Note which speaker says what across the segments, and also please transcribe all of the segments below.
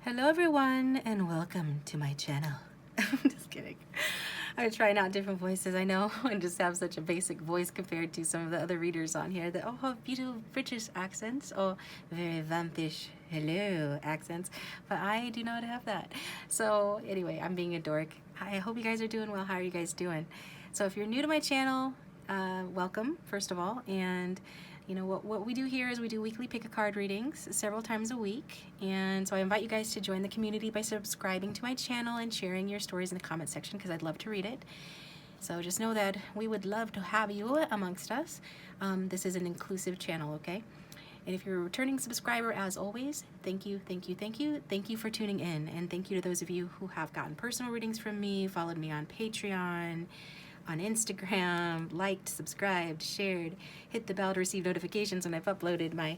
Speaker 1: Hello everyone and welcome to my channel. Just kidding. I'm trying out different voices. I know I just have such a basic voice compared to some of the other readers on here that all have beautiful British accents or very vampish hello accents, but I do not have that. So anyway, I'm being a dork. I hope you guys are doing well. How are you guys doing? So if you're new to my channel, welcome first of all, and you know what we do here is we do weekly pick a card readings several times a week, and so I invite you guys to join the community by subscribing to my channel and sharing your stories in the comment section because I'd love to read it. So just know that we would love to have you amongst us. This is an inclusive channel, okay? And if you're a returning subscriber, as always, thank you, thank you, thank you. Thank you for tuning in, and thank you to those of you who have gotten personal readings from me, followed me on Patreon, on Instagram, liked, subscribed, shared, hit the bell to receive notifications when I've uploaded my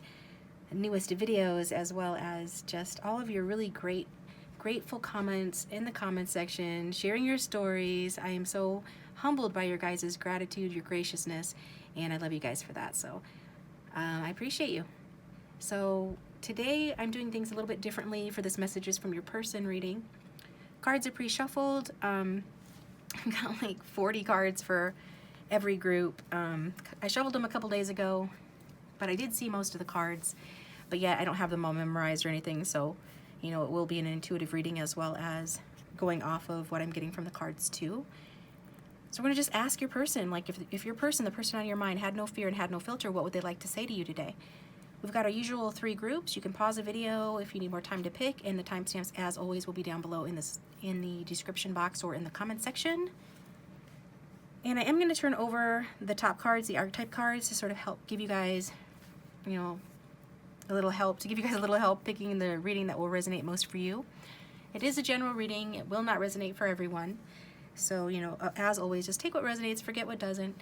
Speaker 1: newest videos, as well as just all of your really grateful comments in the comment section, sharing your stories. I am so humbled by your guys' gratitude, your graciousness, and I love you guys for that. So I appreciate you. So today I'm doing things a little bit differently for this Messages from Your Person reading. Cards are pre-shuffled. I've got like 40 cards for every group. I shuffled them a couple days ago, but I did see most of the cards, but yet I don't have them all memorized or anything, so you know, it will be an intuitive reading as well as going off of what I'm getting from the cards too. So we're gonna just ask your person, like if your person, the person on your mind, had no fear and had no filter, what would they like to say to you today? We've got our usual 3 groups. You can pause the video if you need more time to pick, and the timestamps, as always, will be down below in the description box or in the comment section. And I am going to turn over the top cards, the archetype cards, to sort of help give you guys, you know, a little help, to give you guys a little help picking the reading that will resonate most for you. It is a general reading. It will not resonate for everyone. So, you know, as always, just take what resonates, forget what doesn't.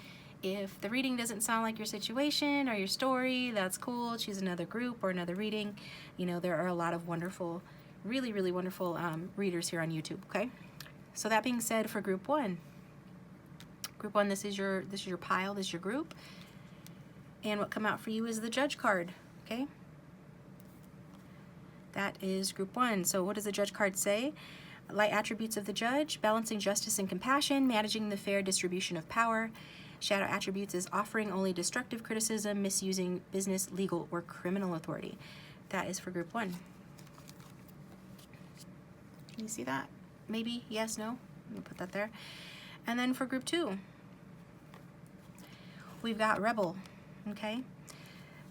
Speaker 1: If the reading doesn't sound like your situation or your story, that's cool. Choose another group or another reading. You know, there are a lot of wonderful, really, really wonderful readers here on YouTube, okay? So that being said, for group 1, this is your pile, this is your group. And what come out for you is the Judge card, okay? That is group 1. So what does the Judge card say? Light attributes of the Judge: balancing justice and compassion, managing the fair distribution of power. Shadow attributes is offering only destructive criticism, misusing business, legal, or criminal authority. That is for group 1. Can you see that? Maybe, yes, no? I'm gonna put that there. And then for group 2, we've got Rebel, okay?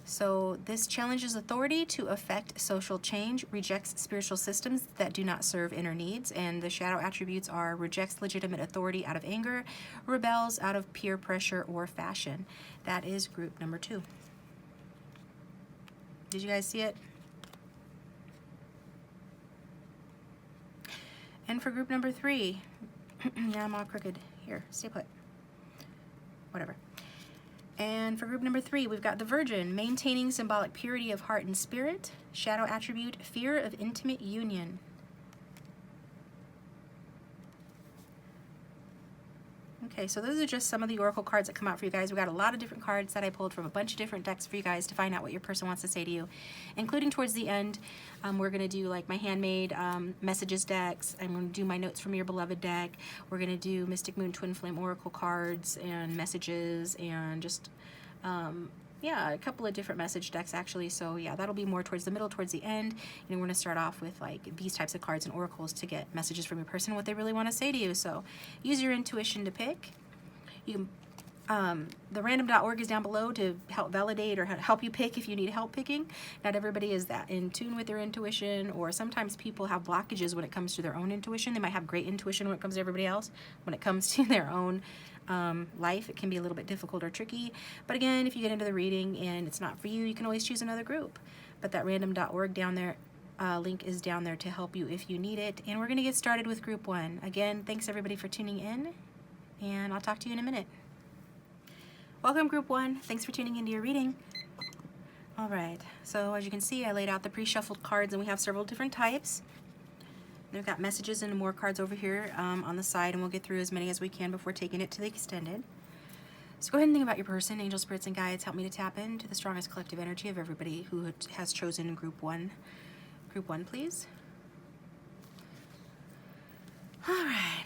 Speaker 1: So this challenges authority to affect social change, rejects spiritual systems that do not serve inner needs, and the shadow attributes are: rejects legitimate authority out of anger, rebels out of peer pressure or fashion. That is group number 2. Did you guys see it? And for group number 3, yeah, I'm all crooked. Here, stay put. Whatever. And for group number 3, we've got the Virgin: maintaining symbolic purity of heart and spirit. Shadow attribute: fear of intimate union. Okay, so those are just some of the oracle cards that come out for you guys. We got a lot of different cards that I pulled from a bunch of different decks for you guys to find out what your person wants to say to you, including towards the end. We're going to do like my handmade messages decks. I'm going to do my notes from your beloved deck. We're going to do Mystic Moon Twin Flame oracle cards and messages, and just yeah, a couple of different message decks actually. So yeah, that'll be more towards the middle, towards the end. You know, we're going to start off with like these types of cards and oracles to get messages from your person, what they really want to say to you. So use your intuition to pick. You can, the random.org is down below to help validate or help you pick if you need help picking. Not everybody is that in tune with their intuition, or sometimes people have blockages when it comes to their own intuition. They might have great intuition when it comes to everybody else. When it comes to their own life, it can be a little bit difficult or tricky. But again, if you get into the reading and it's not for you, you can always choose another group. But that random.org down there, link is down there to help you if you need it. And we're going to get started with group 1. Again, thanks everybody for tuning in, and I'll talk to you in a minute. Welcome group 1. Thanks for tuning into your reading. All right, so as you can see, I laid out the pre-shuffled cards, and we have several different types. We've got messages and more cards over here on the side, and we'll get through as many as we can before taking it to the extended. So go ahead and think about your person. Angel, spirits, and guides, help me to tap into the strongest collective energy of everybody who has chosen group 1. Group 1, please. All right.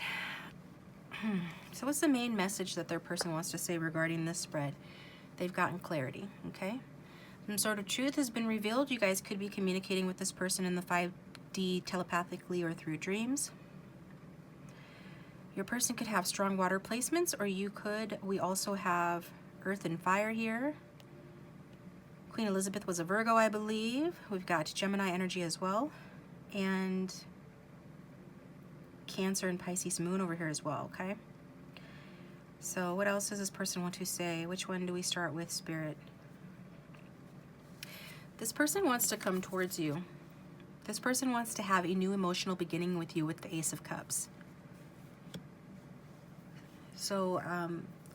Speaker 1: So what's the main message that their person wants to say regarding this spread? They've gotten clarity, okay? Some sort of truth has been revealed. You guys could be communicating with this person in the 5D telepathically or through dreams. Your person could have strong water placements, or you could. We also have earth and fire here. Queen Elizabeth was a Virgo, I believe. We've got Gemini energy as well. And Cancer and Pisces moon over here as well, okay? So what else does this person want to say? Which one do we start with, Spirit? This person wants to come towards you. This person wants to have a new emotional beginning with you with the Ace of Cups. So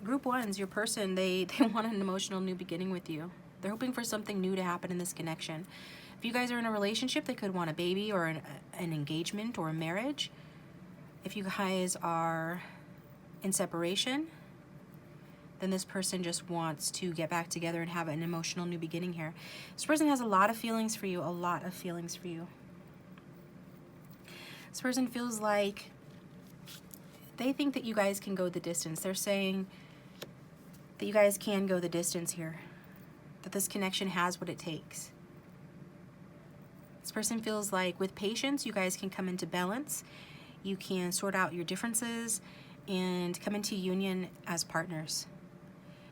Speaker 1: group ones, your person, they want an emotional new beginning with you. They're hoping for something new to happen in this connection. If you guys are in a relationship, they could want a baby or an engagement or a marriage. If you guys are in separation, then this person just wants to get back together and have an emotional new beginning here. This person has a lot of feelings for you, a lot of feelings for you. This person feels like they think that you guys can go the distance. They're saying that you guys can go the distance here, that this connection has what it takes. This person feels like with patience, you guys can come into balance. You can sort out your differences and come into union as partners.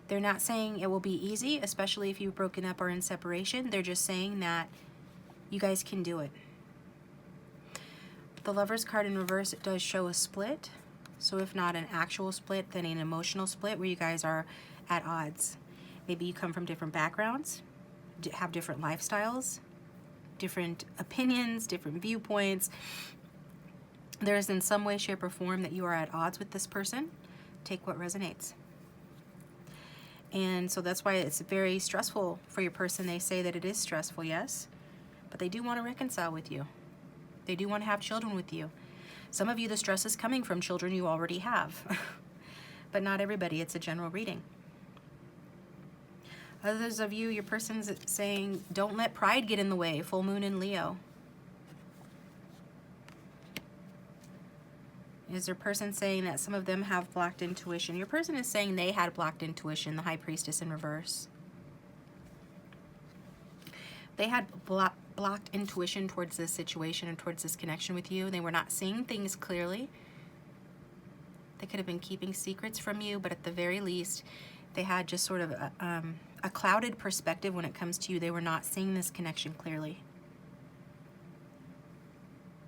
Speaker 1: They're not saying it will be easy, especially if you've broken up or in separation. They're just saying that you guys can do it. The Lover's card in reverse, it does show a split. So if not an actual split, then an emotional split where you guys are at odds. Maybe you come from different backgrounds, have different lifestyles, different opinions, different viewpoints. There is in some way, shape, or form that you are at odds with this person. Take what resonates. And so that's why it's very stressful for your person. They say that it is stressful, yes, but they do want to reconcile with you. They do want to have children with you. Some of you, the stress is coming from children you already have, but not everybody. It's a general reading. Others of you, your person's saying, don't let pride get in the way. Full moon in Leo. Is their person saying that some of them have blocked intuition? Your person is saying they had blocked intuition, the High Priestess in reverse. They had blocked intuition towards this situation and towards this connection with you. They were not seeing things clearly. They could have been keeping secrets from you, but at the very least, they had just sort of a clouded perspective when it comes to you. They were not seeing this connection clearly.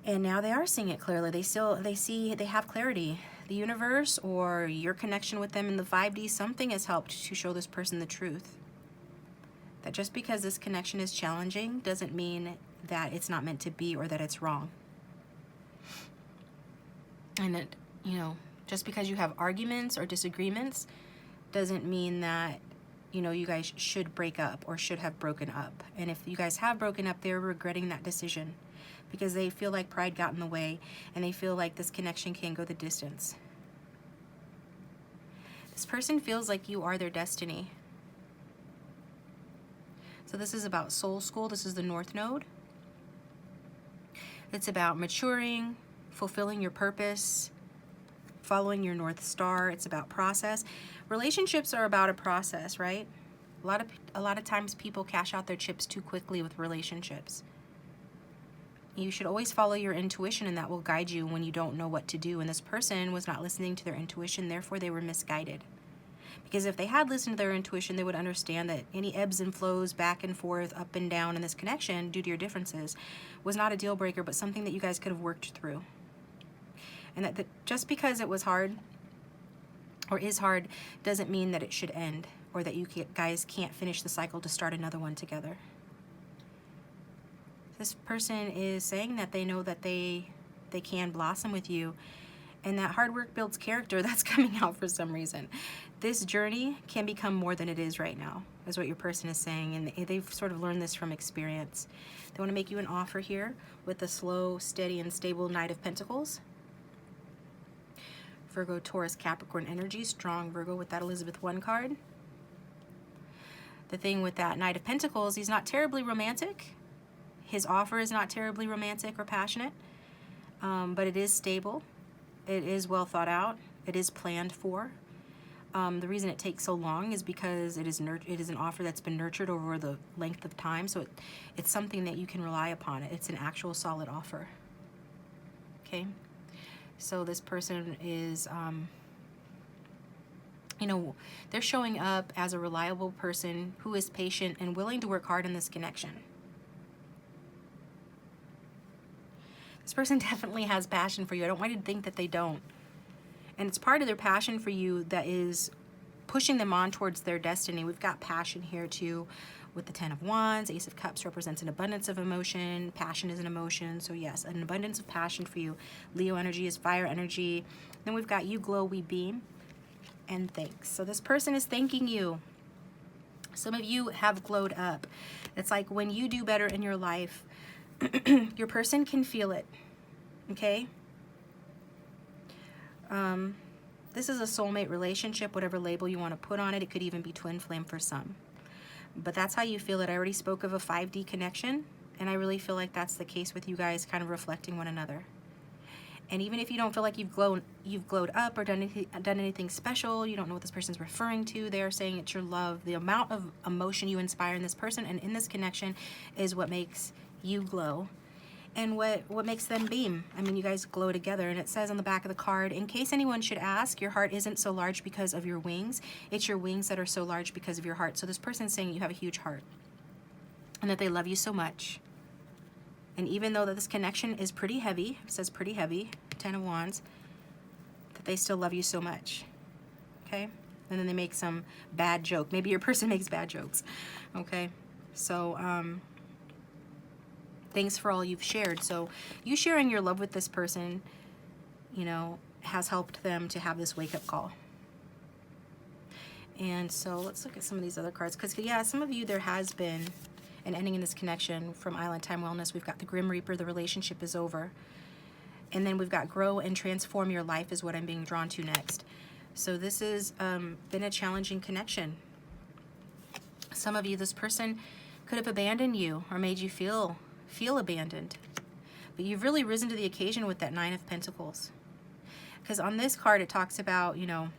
Speaker 1: And now they are seeing it clearly. They have clarity. The universe or your connection with them in the 5D, something has helped to show this person the truth. That just because this connection is challenging doesn't mean that it's not meant to be or that it's wrong. And that, just because you have arguments or disagreements doesn't mean that, you guys should break up or should have broken up. And if you guys have broken up, they're regretting that decision, because they feel like pride got in the way and they feel like this connection can't go the distance. This person feels like you are their destiny. So this is about soul school. This is the North Node. It's about maturing, fulfilling your purpose, following your North Star. It's about process. Relationships are about a process, right? A lot of times people cash out their chips too quickly with relationships. You should always follow your intuition, and that will guide you when you don't know what to do. And this person was not listening to their intuition, therefore they were misguided. Because if they had listened to their intuition, they would understand that any ebbs and flows back and forth, up and down in this connection due to your differences was not a deal breaker, but something that you guys could have worked through. And that just because it was hard or is hard doesn't mean that it should end, or that you guys can't finish the cycle to start another one together. This person is saying that they know that they can blossom with you, and that hard work builds character. That's coming out for some reason. This journey can become more than it is right now, is what your person is saying, and they've sort of learned this from experience. They want to make you an offer here with the slow, steady, and stable Knight of Pentacles. Virgo, Taurus, Capricorn energy, strong Virgo with that Elizabeth I card. The thing with that Knight of Pentacles, he's not terribly romantic. His offer is not terribly romantic or passionate, but it is stable. It is well thought out. It is planned for. The reason it takes so long is because it is an offer that's been nurtured over the length of time. So it's something that you can rely upon. It's an actual solid offer. Okay? So this person is, you know, they're showing up as a reliable person who is patient and willing to work hard in this connection. This person definitely has passion for you. I don't want you to think that they don't. And it's part of their passion for you that is pushing them on towards their destiny. We've got passion here too with the Ten of Wands. Ace of Cups represents an abundance of emotion. Passion is an emotion. So yes, an abundance of passion for you. Leo energy is fire energy. Then we've got you glow, we beam. And thanks. So this person is thanking you. Some of you have glowed up. It's like when you do better in your life, your person can feel it. Okay? This is a soulmate relationship, whatever label you want to put on it. It could even be twin flame for some. But that's how you feel it. I already spoke of a 5D connection, and I really feel like that's the case with you guys kind of reflecting one another. And even if you don't feel like you've glowed up or done anything special, you don't know what this person's referring to, they're saying it's your love. The amount of emotion you inspire in this person and in this connection is what makes you glow. And what makes them beam. I mean, you guys glow together, and it says on the back of the card, in case anyone should ask, your heart isn't so large because of your wings. It's your wings that are so large because of your heart. So this person's saying you have a huge heart and that they love you so much. And even though that this connection is pretty heavy, it says pretty heavy, 10 of Wands, that they still love you so much. Okay? And then they make some bad joke. Maybe your person makes bad jokes. Okay? So, thanks for all you've shared. So you sharing your love with this person, you know, has helped them to have this wake-up call. And so let's look at some of these other cards. Because, yeah, some of you, there has been an ending in this connection. From Island Time Wellness, we've got the Grim Reaper, the relationship is over. And then we've got grow and transform your life is what I'm being drawn to next. So this has been a challenging connection. Some of you, this person could have abandoned you or made you feel abandoned, but you've really risen to the occasion with that Nine of Pentacles. Because on this card it talks about, you know,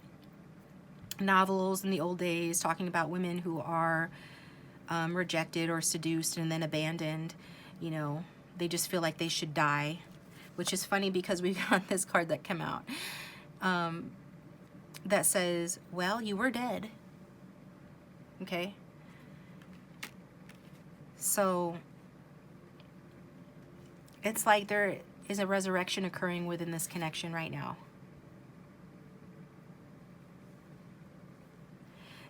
Speaker 1: novels in the old days talking about women who are rejected or seduced and then abandoned. You know, they just feel like they should die, which is funny because we got this card that came out that says, well, you were dead. Okay, so it's like there is a resurrection occurring within this connection right now.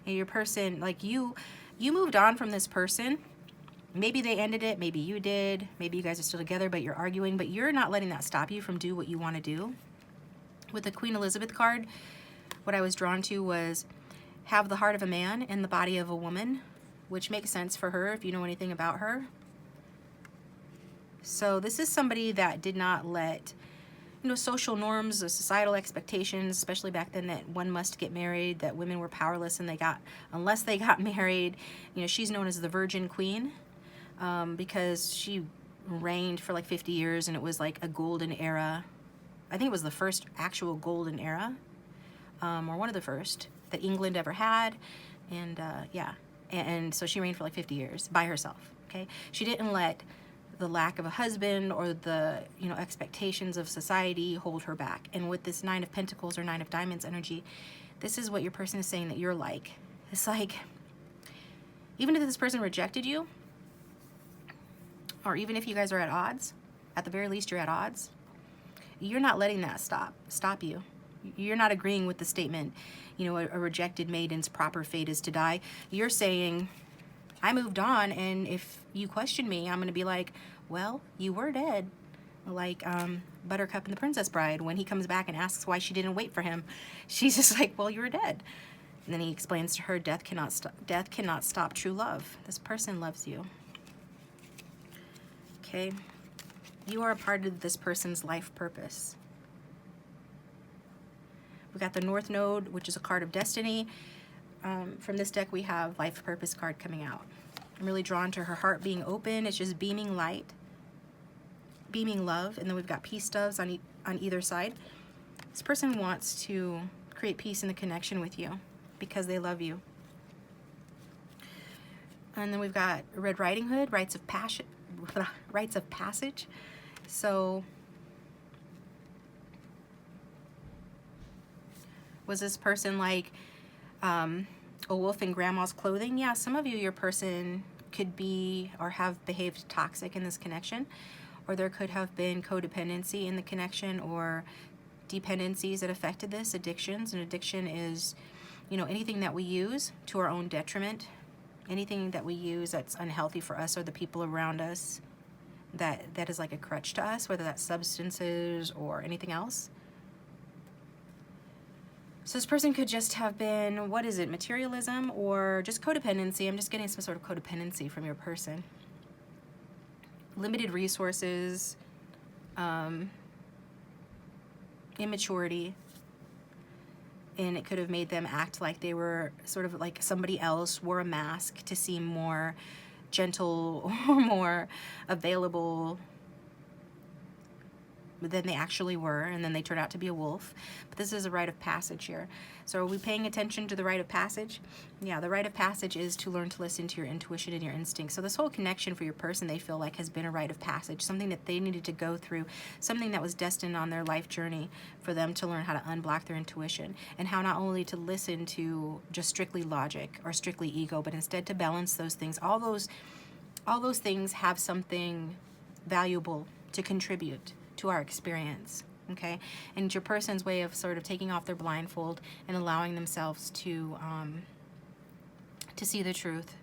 Speaker 1: And your person, like you moved on from this person. Maybe they ended it, maybe you did, maybe you guys are still together, but you're arguing, but you're not letting that stop you from do what you want to do. With the Queen Elizabeth card, what I was drawn to was have the heart of a man and the body of a woman, which makes sense for her if you know anything about her. So this is somebody that did not let, you know, social norms, societal expectations, especially back then, that one must get married, that women were powerless and unless they got married. You know, she's known as the Virgin Queen because she reigned for like 50 years and it was like a golden era. I think it was the first actual golden era, or one of the first that England ever had. And yeah, and so she reigned for like 50 years by herself. Okay, she didn't let the lack of a husband or the, you know, expectations of society hold her back. And with this Nine of Pentacles or Nine of Diamonds energy, this is what your person is saying that you're like. It's like, even if this person rejected you, or even if you guys are at odds, at the very least you're at odds, you're not letting that stop you. You're not agreeing with the statement, you know, a rejected maiden's proper fate is to die. You're saying, I moved on, and if you question me, I'm going to be like, well, you were dead. Like Buttercup and the Princess Bride, when he comes back and asks why she didn't wait for him, she's just like, well, you were dead. And then he explains to her, death cannot stop true love. This person loves you. Okay? You are a part of this person's life purpose. We got the North Node, which is a card of destiny. From this deck, we have Life Purpose card coming out. I'm really drawn to her heart being open. It's just beaming light, beaming love. And then we've got Peace Doves on either side. This person wants to create peace in the connection with you because they love you. And then we've got Red Riding Hood, rites of passion, rites of passage. So was this person like a wolf in grandma's clothing? Yeah, some of you, your person could be or have behaved toxic in this connection, or there could have been codependency in the connection or dependencies that affected this, addictions. And addiction is, you know, anything that we use to our own detriment, anything that we use that's unhealthy for us or the people around us, that is like a crutch to us, whether that's substances or anything else. So this person could just have been, what is it, materialism or just codependency. I'm just getting some sort of codependency from your person. Limited resources, immaturity, and it could have made them act like they were sort of like somebody else, wore a mask to seem more gentle or more available than they actually were, and then they turned out to be a wolf. But this is a rite of passage here. So are we paying attention to the rite of passage? Yeah, the rite of passage is to learn to listen to your intuition and your instincts. So this whole connection for your person, they feel like, has been a rite of passage, something that they needed to go through, something that was destined on their life journey for them to learn how to unblock their intuition, and how not only to listen to just strictly logic or strictly ego, but instead to balance those things. All those things have something valuable to contribute to our experience, okay? And your person's way of sort of taking off their blindfold and allowing themselves to see the truth,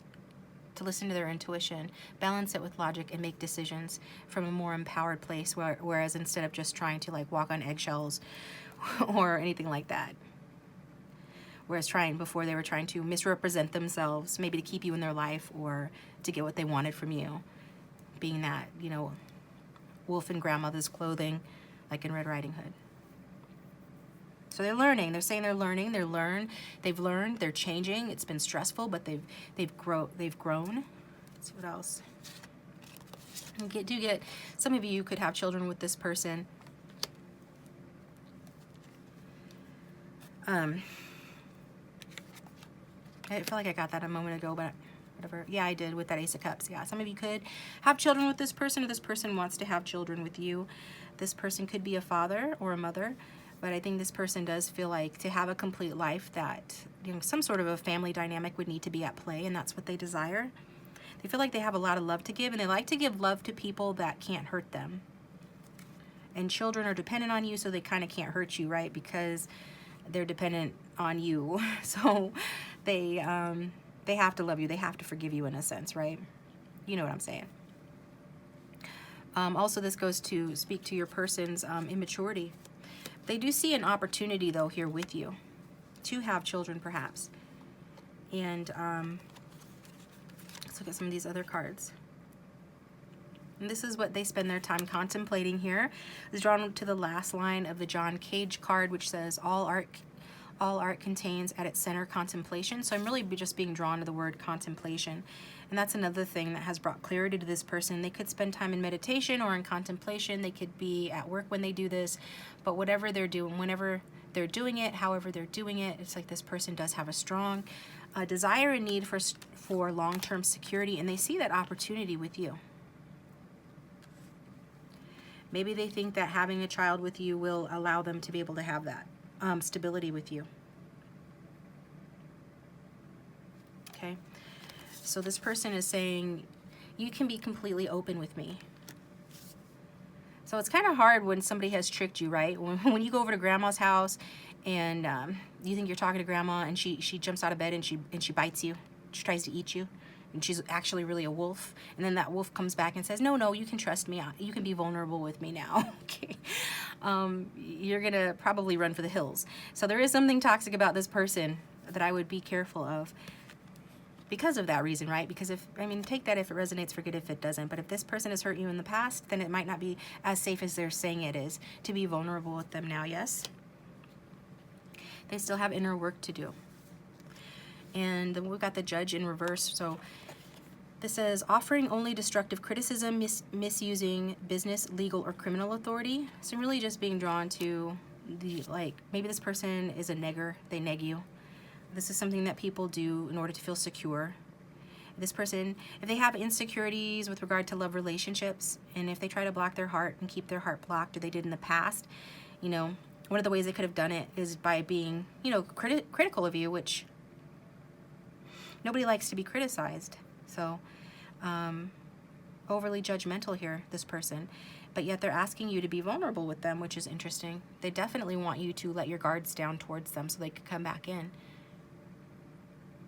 Speaker 1: to listen to their intuition, balance it with logic, and make decisions from a more empowered place, whereas instead of just trying to like walk on eggshells or anything like that. Whereas before they were trying to misrepresent themselves, maybe to keep you in their life or to get what they wanted from you, being that, you know, wolf in grandmother's clothing, like in Red Riding Hood. So they're learning. They're saying they're learning. They've learned. They're changing. It's been stressful, but they've grown. Let's see what else. Do get some of you could have children with this person. I feel like I got that a moment ago, but whatever. Yeah, I did with that Ace of Cups. Yeah, some of you could have children with this person, or this person wants to have children with you. This person could be a father or a mother, but I think this person does feel like to have a complete life that, you know, some sort of a family dynamic would need to be at play, and that's what they desire. They feel like they have a lot of love to give, and they like to give love to people that can't hurt them. And children are dependent on you, so they kind of can't hurt you, right? Because they're dependent on you. So they have to love you. They have to forgive you in a sense, right? You know what I'm saying. Also, this goes to speak to your person's immaturity. They do see an opportunity, though, here with you to have children, perhaps. And let's look at some of these other cards. And this is what they spend their time contemplating here. It's drawn to the last line of the John Cage card, which says, all art contains at its center contemplation. So I'm really just being drawn to the word contemplation. And that's another thing that has brought clarity to this person. They could spend time in meditation or in contemplation. They could be at work when they do this. But whatever they're doing, whenever they're doing it, however they're doing it, it's like this person does have a strong desire and need for long-term security. And they see that opportunity with you. Maybe they think that having a child with you will allow them to be able to have that stability with you. Okay, so this person is saying, you can be completely open with me. So it's kind of hard when somebody has tricked you, right? When you go over to grandma's house and you think you're talking to grandma, and she jumps out of bed and she bites you. She tries to eat you. And she's actually really a wolf, and then that wolf comes back and says, no, you can trust me, you can be vulnerable with me now. Okay, you're gonna probably run for the hills. So there is something toxic about this person that I would be careful of because of that reason, right? Because take that if it resonates, forget if it doesn't. But if this person has hurt you in the past, then it might not be as safe as they're saying it is to be vulnerable with them now. Yes, they still have inner work to do. And then we've got the Judge in reverse. So this says, offering only destructive criticism, misusing business, legal, or criminal authority. So I'm really just being drawn to like maybe this person is a negger, they neg you. This is something that people do in order to feel secure. This person, if they have insecurities with regard to love relationships, and if they try to block their heart and keep their heart blocked, or they did in the past, you know, one of the ways they could have done it is by being, you know, critical of you, which nobody likes to be criticized. So, overly judgmental here, this person. But yet they're asking you to be vulnerable with them, which is interesting. They definitely want you to let your guards down towards them so they could come back in.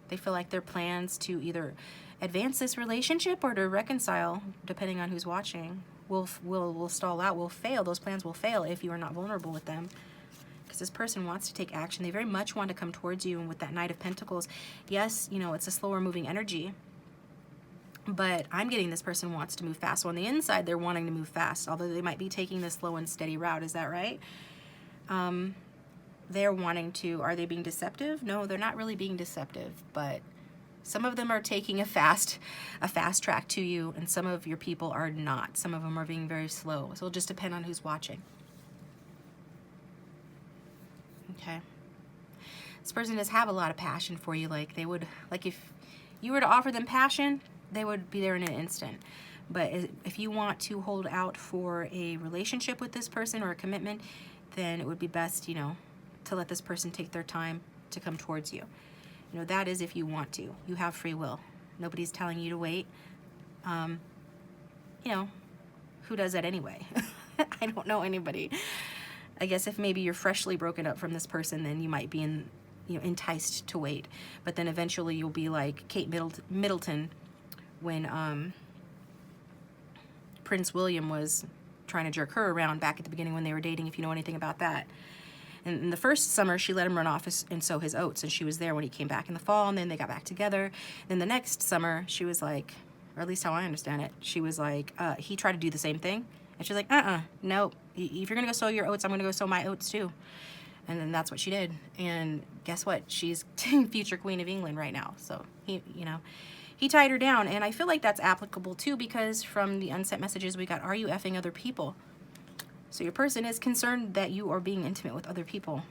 Speaker 1: They feel like their plans to either advance this relationship or to reconcile, depending on who's watching, will stall out, will fail. Those plans will fail if you are not vulnerable with them. Because this person wants to take action. They very much want to come towards you. And with that Knight of Pentacles, yes, you know, it's a slower moving energy. But I'm getting this person wants to move fast. So on the inside, they're wanting to move fast, although they might be taking this slow and steady route. Is that right? They're wanting to, are they being deceptive? No, they're not really being deceptive, but some of them are taking a fast track to you, and some of your people are not. Some of them are being very slow. So it'll just depend on who's watching. Okay. This person does have a lot of passion for you. Like they would, like if you were to offer them passion, they would be there in an instant. But if you want to hold out for a relationship with this person or a commitment, then it would be best, you know, to let this person take their time to come towards you. You know, that is if you want to. You have free will. Nobody's telling you to wait. You know, who does that anyway? I don't know anybody. I guess if maybe you're freshly broken up from this person, then you might be enticed to wait. But then eventually you'll be like Kate Middleton when Prince William was trying to jerk her around back at the beginning when they were dating, if you know anything about that. And in the first summer, she let him run off and sow his oats, and she was there when he came back in the fall, and then they got back together. Then the next summer, she was like, or at least how I understand it, she was like, he tried to do the same thing, and she's like, no, if you're gonna go sow your oats, I'm gonna go sow my oats too. And then that's what she did, and guess what? She's future Queen of England right now. So he tied her down, and I feel like that's applicable too, because from the unsent messages we got, are you effing other people? So your person is concerned that you are being intimate with other people.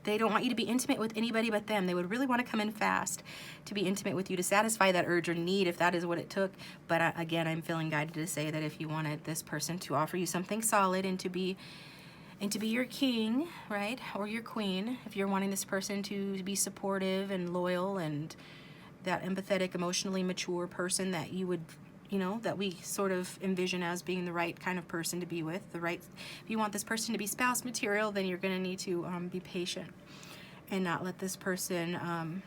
Speaker 1: They don't want you to be intimate with anybody but them. They would really want to come in fast to be intimate with you, to satisfy that urge or need, if that is what it took. But again, I'm feeling guided to say that if you wanted this person to offer you something solid and to be your king, right, or your queen, if you're wanting this person to be supportive and loyal and that empathetic, emotionally mature person that you would, that we sort of envision as being the right kind of person to be with, if you want this person to be spouse material, then you're going to need to be patient and not let this person,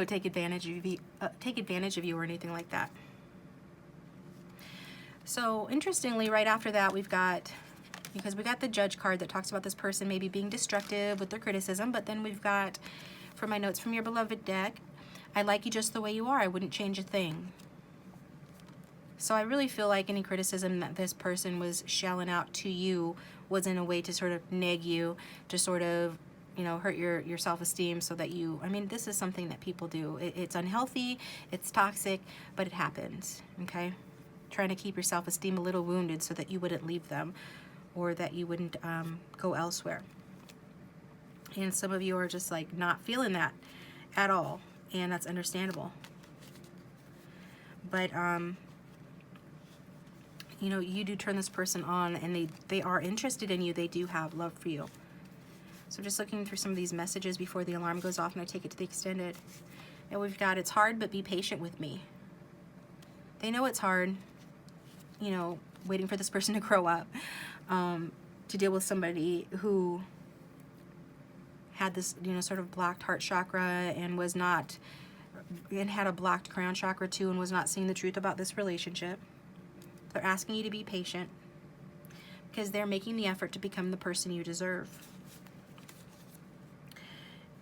Speaker 1: take advantage of you or anything like that. So interestingly, right after that, because we got the Judge card that talks about this person maybe being destructive with their criticism, but then we've got, for my notes from your beloved deck, I like you just the way you are. I wouldn't change a thing. So I really feel like any criticism that this person was shelling out to you was in a way to sort of neg you, to sort of, hurt your self-esteem so that this is something that people do. It's unhealthy, it's toxic, but it happens, okay? Trying to keep your self-esteem a little wounded so that you wouldn't leave them or that you wouldn't go elsewhere. And some of you are just like not feeling that at all. And that's understandable. But, you do turn this person on, and they are interested in you. They do have love for you. So just looking through some of these messages before the alarm goes off and I take it to the extended. And we've got, it's hard, but be patient with me. They know it's hard, waiting for this person to grow up, to deal with somebody who had this, sort of blocked heart chakra and had a blocked crown chakra too, and was not seeing the truth about this relationship. They're asking you to be patient because they're making the effort to become the person you deserve.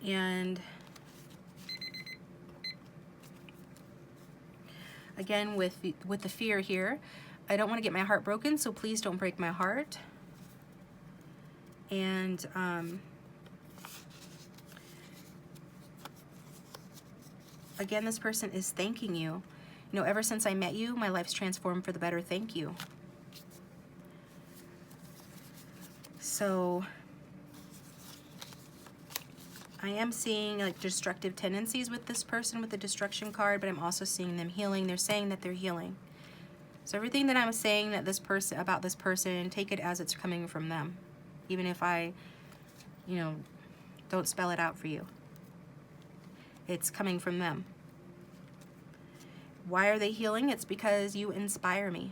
Speaker 1: And again, with the fear here, I don't want to get my heart broken, so please don't break my heart. And again, this person is thanking you. Ever since I met you, my life's transformed for the better. Thank you. So I am seeing like destructive tendencies with this person with the destruction card, but I'm also seeing them healing. They're saying that they're healing. So everything that I'm saying that this person about this person, take it as it's coming from them. Even if I, you know, don't spell it out for you. It's coming from them. Why are they healing? It's because you inspire me.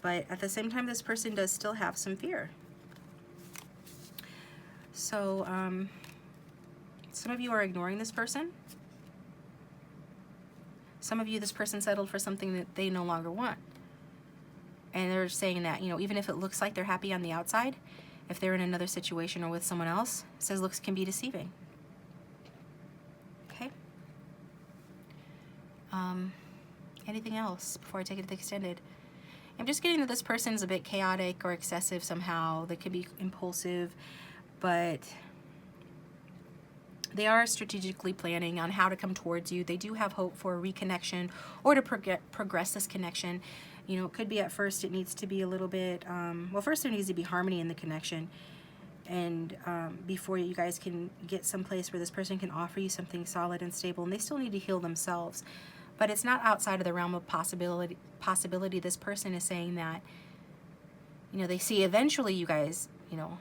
Speaker 1: But at the same time, this person does still have some fear. So some of you are ignoring this person. Some of you, this person settled for something that they no longer want. And they're saying that, you know, even if it looks like they're happy on the outside, if they're in another situation or with someone else, it says looks can be deceiving. Okay. Anything else before I take it to the extended? I'm just getting that this person's a bit chaotic or excessive somehow. They could be impulsive, but they are strategically planning on how to come towards you. They do have hope for a reconnection or to progress this connection. You know, it could be at first it needs to be a little bit, well, first there needs to be harmony in the connection. And before you guys can get someplace where this person can offer you something solid and stable, and they still need to heal themselves. But it's not outside of the realm of possibility. This person is saying that, you know, they see eventually you guys, you know,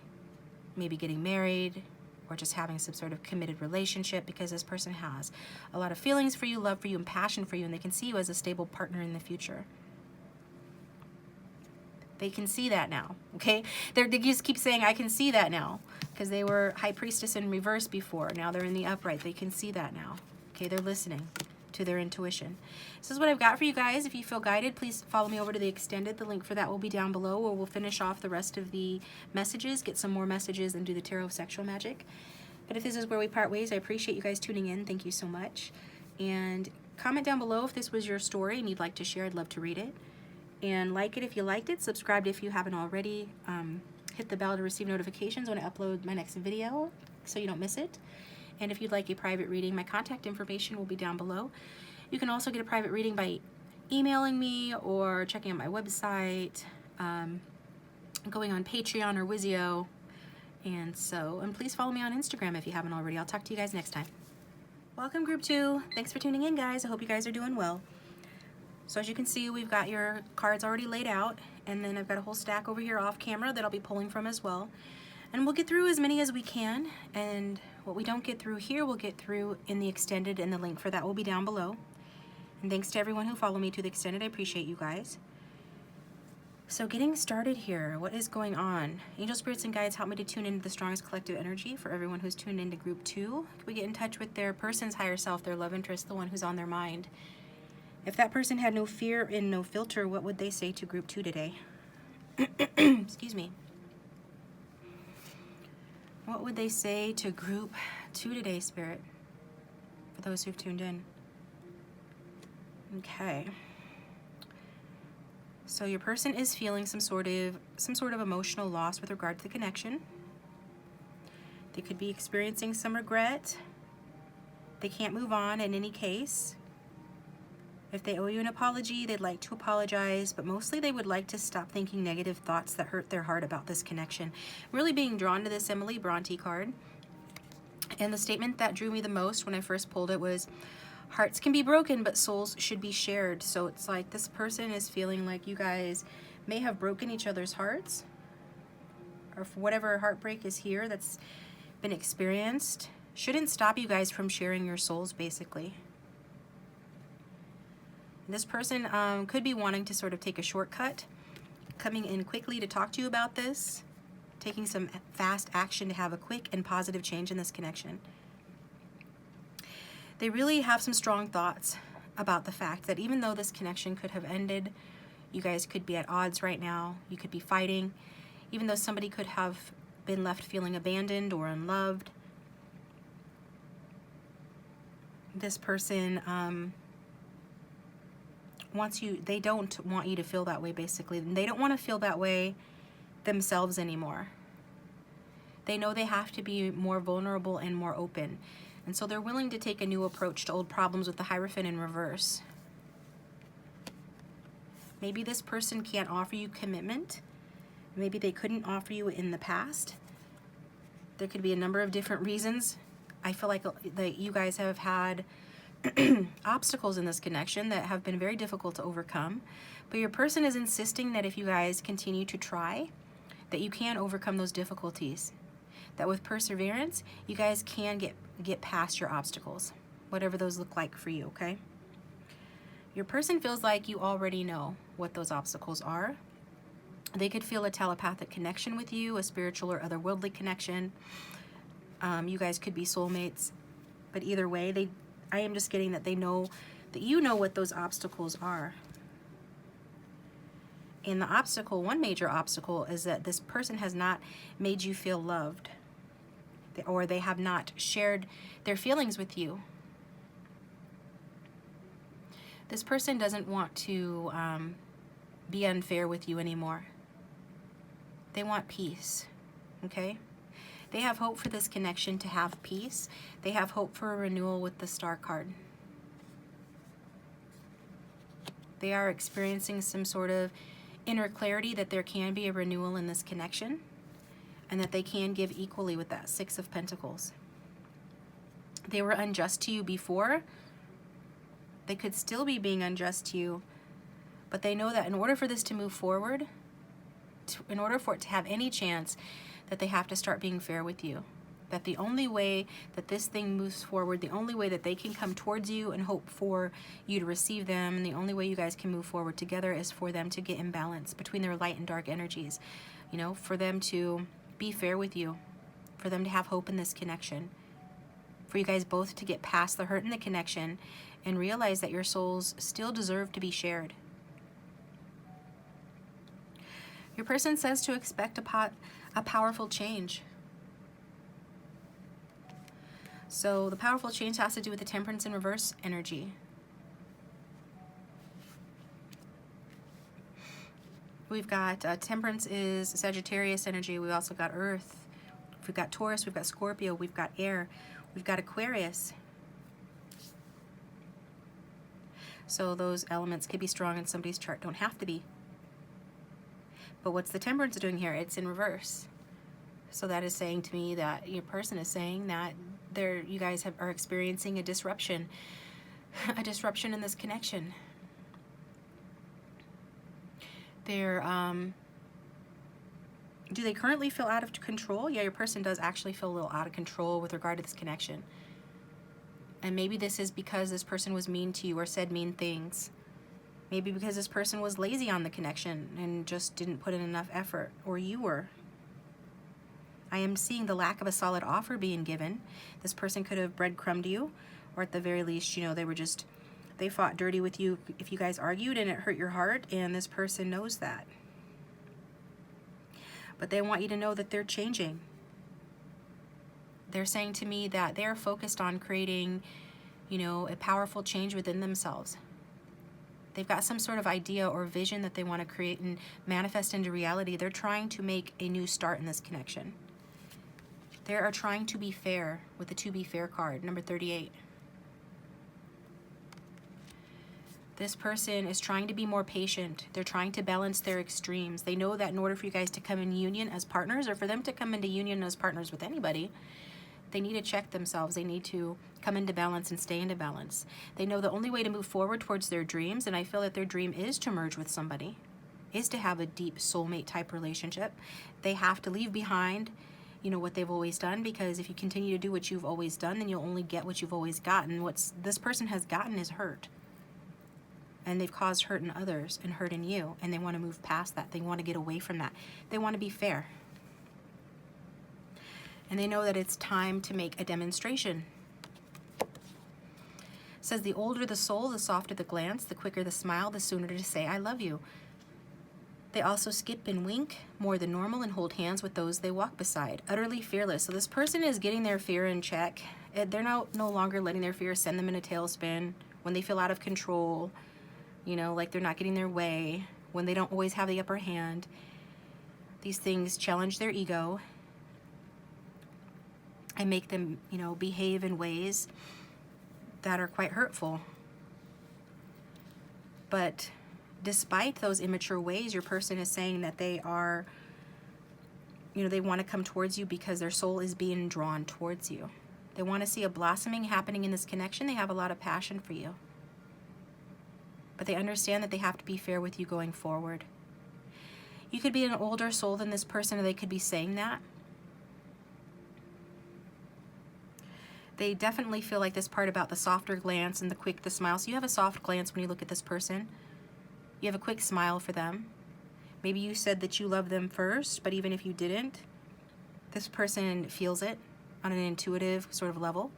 Speaker 1: maybe getting married or just having some sort of committed relationship, because this person has a lot of feelings for you, love for you, and passion for you, and they can see you as a stable partner in the future. They can see that now, okay? They just keep saying, I can see that now, because they were High Priestess in reverse before. Now they're in the upright. They can see that now, okay? They're listening to their intuition. This is what I've got for you guys. If you feel guided, please follow me over to the extended. The link for that will be down below, or we'll finish off the rest of the messages, get some more messages, and do the tarot of sexual magic. But if this is where we part ways, I appreciate you guys tuning in. Thank you so much. And comment down below if this was your story and you'd like to share. I'd love to read it. And like it if you liked it. Subscribe if you haven't already. Hit the bell to receive notifications when I upload my next video so you don't miss it. And if you'd like a private reading, my contact information will be down below. You can also get a private reading by emailing me or checking out my website, going on Patreon or Wizio. And please follow me on Instagram if you haven't already. I'll talk to you guys next time. Welcome, Group 2. Thanks for tuning in, guys. I hope you guys are doing well. So as you can see, we've got your cards already laid out, and then I've got a whole stack over here off camera that I'll be pulling from as well. And we'll get through as many as we can, and what we don't get through here, we'll get through in the extended, and the link for that will be down below. And thanks to everyone who followed me to the extended. I appreciate you guys. So getting started here, what is going on? Angel spirits and guides help me to tune into the strongest collective energy for everyone who's tuned into Group 2. Can we get in touch with their person's higher self, their love interest, the one who's on their mind? If that person had no fear and no filter, what would they say to Group 2 today? Excuse me. What would they say to Group 2 today, Spirit? For those who've tuned in. Okay. So your person is feeling some sort of emotional loss with regard to the connection. They could be experiencing some regret. They can't move on in any case. If they owe you an apology, they'd like to apologize, but mostly they would like to stop thinking negative thoughts that hurt their heart about this connection. Really being drawn to this Emily Bronte card. And the statement that drew me the most when I first pulled it was, hearts can be broken, but souls should be shared. So it's like this person is feeling like you guys may have broken each other's hearts, or for whatever heartbreak is here that's been experienced, shouldn't stop you guys from sharing your souls, basically. This person could be wanting to sort of take a shortcut, coming in quickly to talk to you about this, taking some fast action to have a quick and positive change in this connection. They really have some strong thoughts about the fact that even though this connection could have ended, you guys could be at odds right now, you could be fighting, even though somebody could have been left feeling abandoned or unloved. This person they don't want you to feel that way, basically. They don't want to feel that way themselves anymore. They know they have to be more vulnerable and more open. And so they're willing to take a new approach to old problems with the Hierophant in reverse. Maybe this person can't offer you commitment. Maybe they couldn't offer you in the past. There could be a number of different reasons. I feel like that you guys have had obstacles in this connection that have been very difficult to overcome. But your person is insisting that if you guys continue to try, that you can overcome those difficulties. That with perseverance, you guys can get past your obstacles, whatever those look like for you, okay? Your person feels like you already know what those obstacles are. They could feel a telepathic connection with you, a spiritual or otherworldly connection. You guys could be soulmates, but either way, I am just getting that they know that you know what those obstacles are. And the obstacle, one major obstacle, is that this person has not made you feel loved, or they have not shared their feelings with you. This person doesn't want to be unfair with you anymore. They want peace, okay? They have hope for this connection to have peace. They have hope for a renewal with the Star card. They are experiencing some sort of inner clarity that there can be a renewal in this connection, and that they can give equally with that Six of Pentacles. They were unjust to you before. They could still be being unjust to you, but they know that in order for this to move forward, in order for it to have any chance, that they have to start being fair with you. That the only way that this thing moves forward, the only way that they can come towards you and hope for you to receive them, and the only way you guys can move forward together is for them to get in balance between their light and dark energies. You know, for them to be fair with you, for them to have hope in this connection, for you guys both to get past the hurt in the connection and realize that your souls still deserve to be shared. Your person says to expect a powerful change. So the powerful change has to do with the Temperance in reverse energy. We've got Temperance is Sagittarius energy. We've also got Earth. We've got Taurus. We've got Scorpio. We've got Air. We've got Aquarius. So those elements could be strong in somebody's chart. Don't have to be. But what's the Temperance doing here? It's in reverse. So that is saying to me that your person is saying that you guys are experiencing a disruption in this connection. Do they currently feel out of control? Yeah, your person does actually feel a little out of control with regard to this connection. And maybe this is because this person was mean to you or said mean things. Maybe because this person was lazy on the connection and just didn't put in enough effort, or you were. I am seeing the lack of a solid offer being given. This person could have breadcrumbed you, or at the very least, you know, they fought dirty with you if you guys argued and it hurt your heart, and this person knows that. But they want you to know that they're changing. They're saying to me that they're focused on creating, you know, a powerful change within themselves. They've got some sort of idea or vision that they want to create and manifest into reality. They're trying to make a new start in this connection. They are trying to be fair with the To Be Fair card, number 38. This person is trying to be more patient. They're trying to balance their extremes. They know that in order for you guys to come in union as partners, or for them to come into union as partners with anybody, they need to check themselves. They need to come into balance and stay into balance. They know the only way to move forward towards their dreams, and I feel that their dream is to merge with somebody, is to have a deep soulmate type relationship. They have to leave behind, you know, what they've always done, because if you continue to do what you've always done, then you'll only get what you've always gotten. What this person has gotten is hurt. And they've caused hurt in others and hurt in you, and they want to move past that. They want to get away from that. They want to be fair. And they know that it's time to make a demonstration. It says, the older the soul, the softer the glance, the quicker the smile, the sooner to say, I love you. They also skip and wink more than normal and hold hands with those they walk beside. Utterly fearless. So this person is getting their fear in check. They're no longer letting their fear send them in a tailspin when they feel out of control, you know, like they're not getting their way, when they don't always have the upper hand. These things challenge their ego and make them, you know, behave in ways that are quite hurtful. But despite those immature ways, your person is saying that they are you know, they want to come towards you because their soul is being drawn towards you. They want to see a blossoming happening in this connection. They have a lot of passion for you. But they understand that they have to be fair with you going forward. You could be an older soul than this person, or they could be saying that. They definitely feel like this part about the softer glance and the smile. So you have a soft glance when you look at this person. You have a quick smile for them. Maybe you said that you love them first, but even if you didn't, this person feels it on an intuitive sort of level.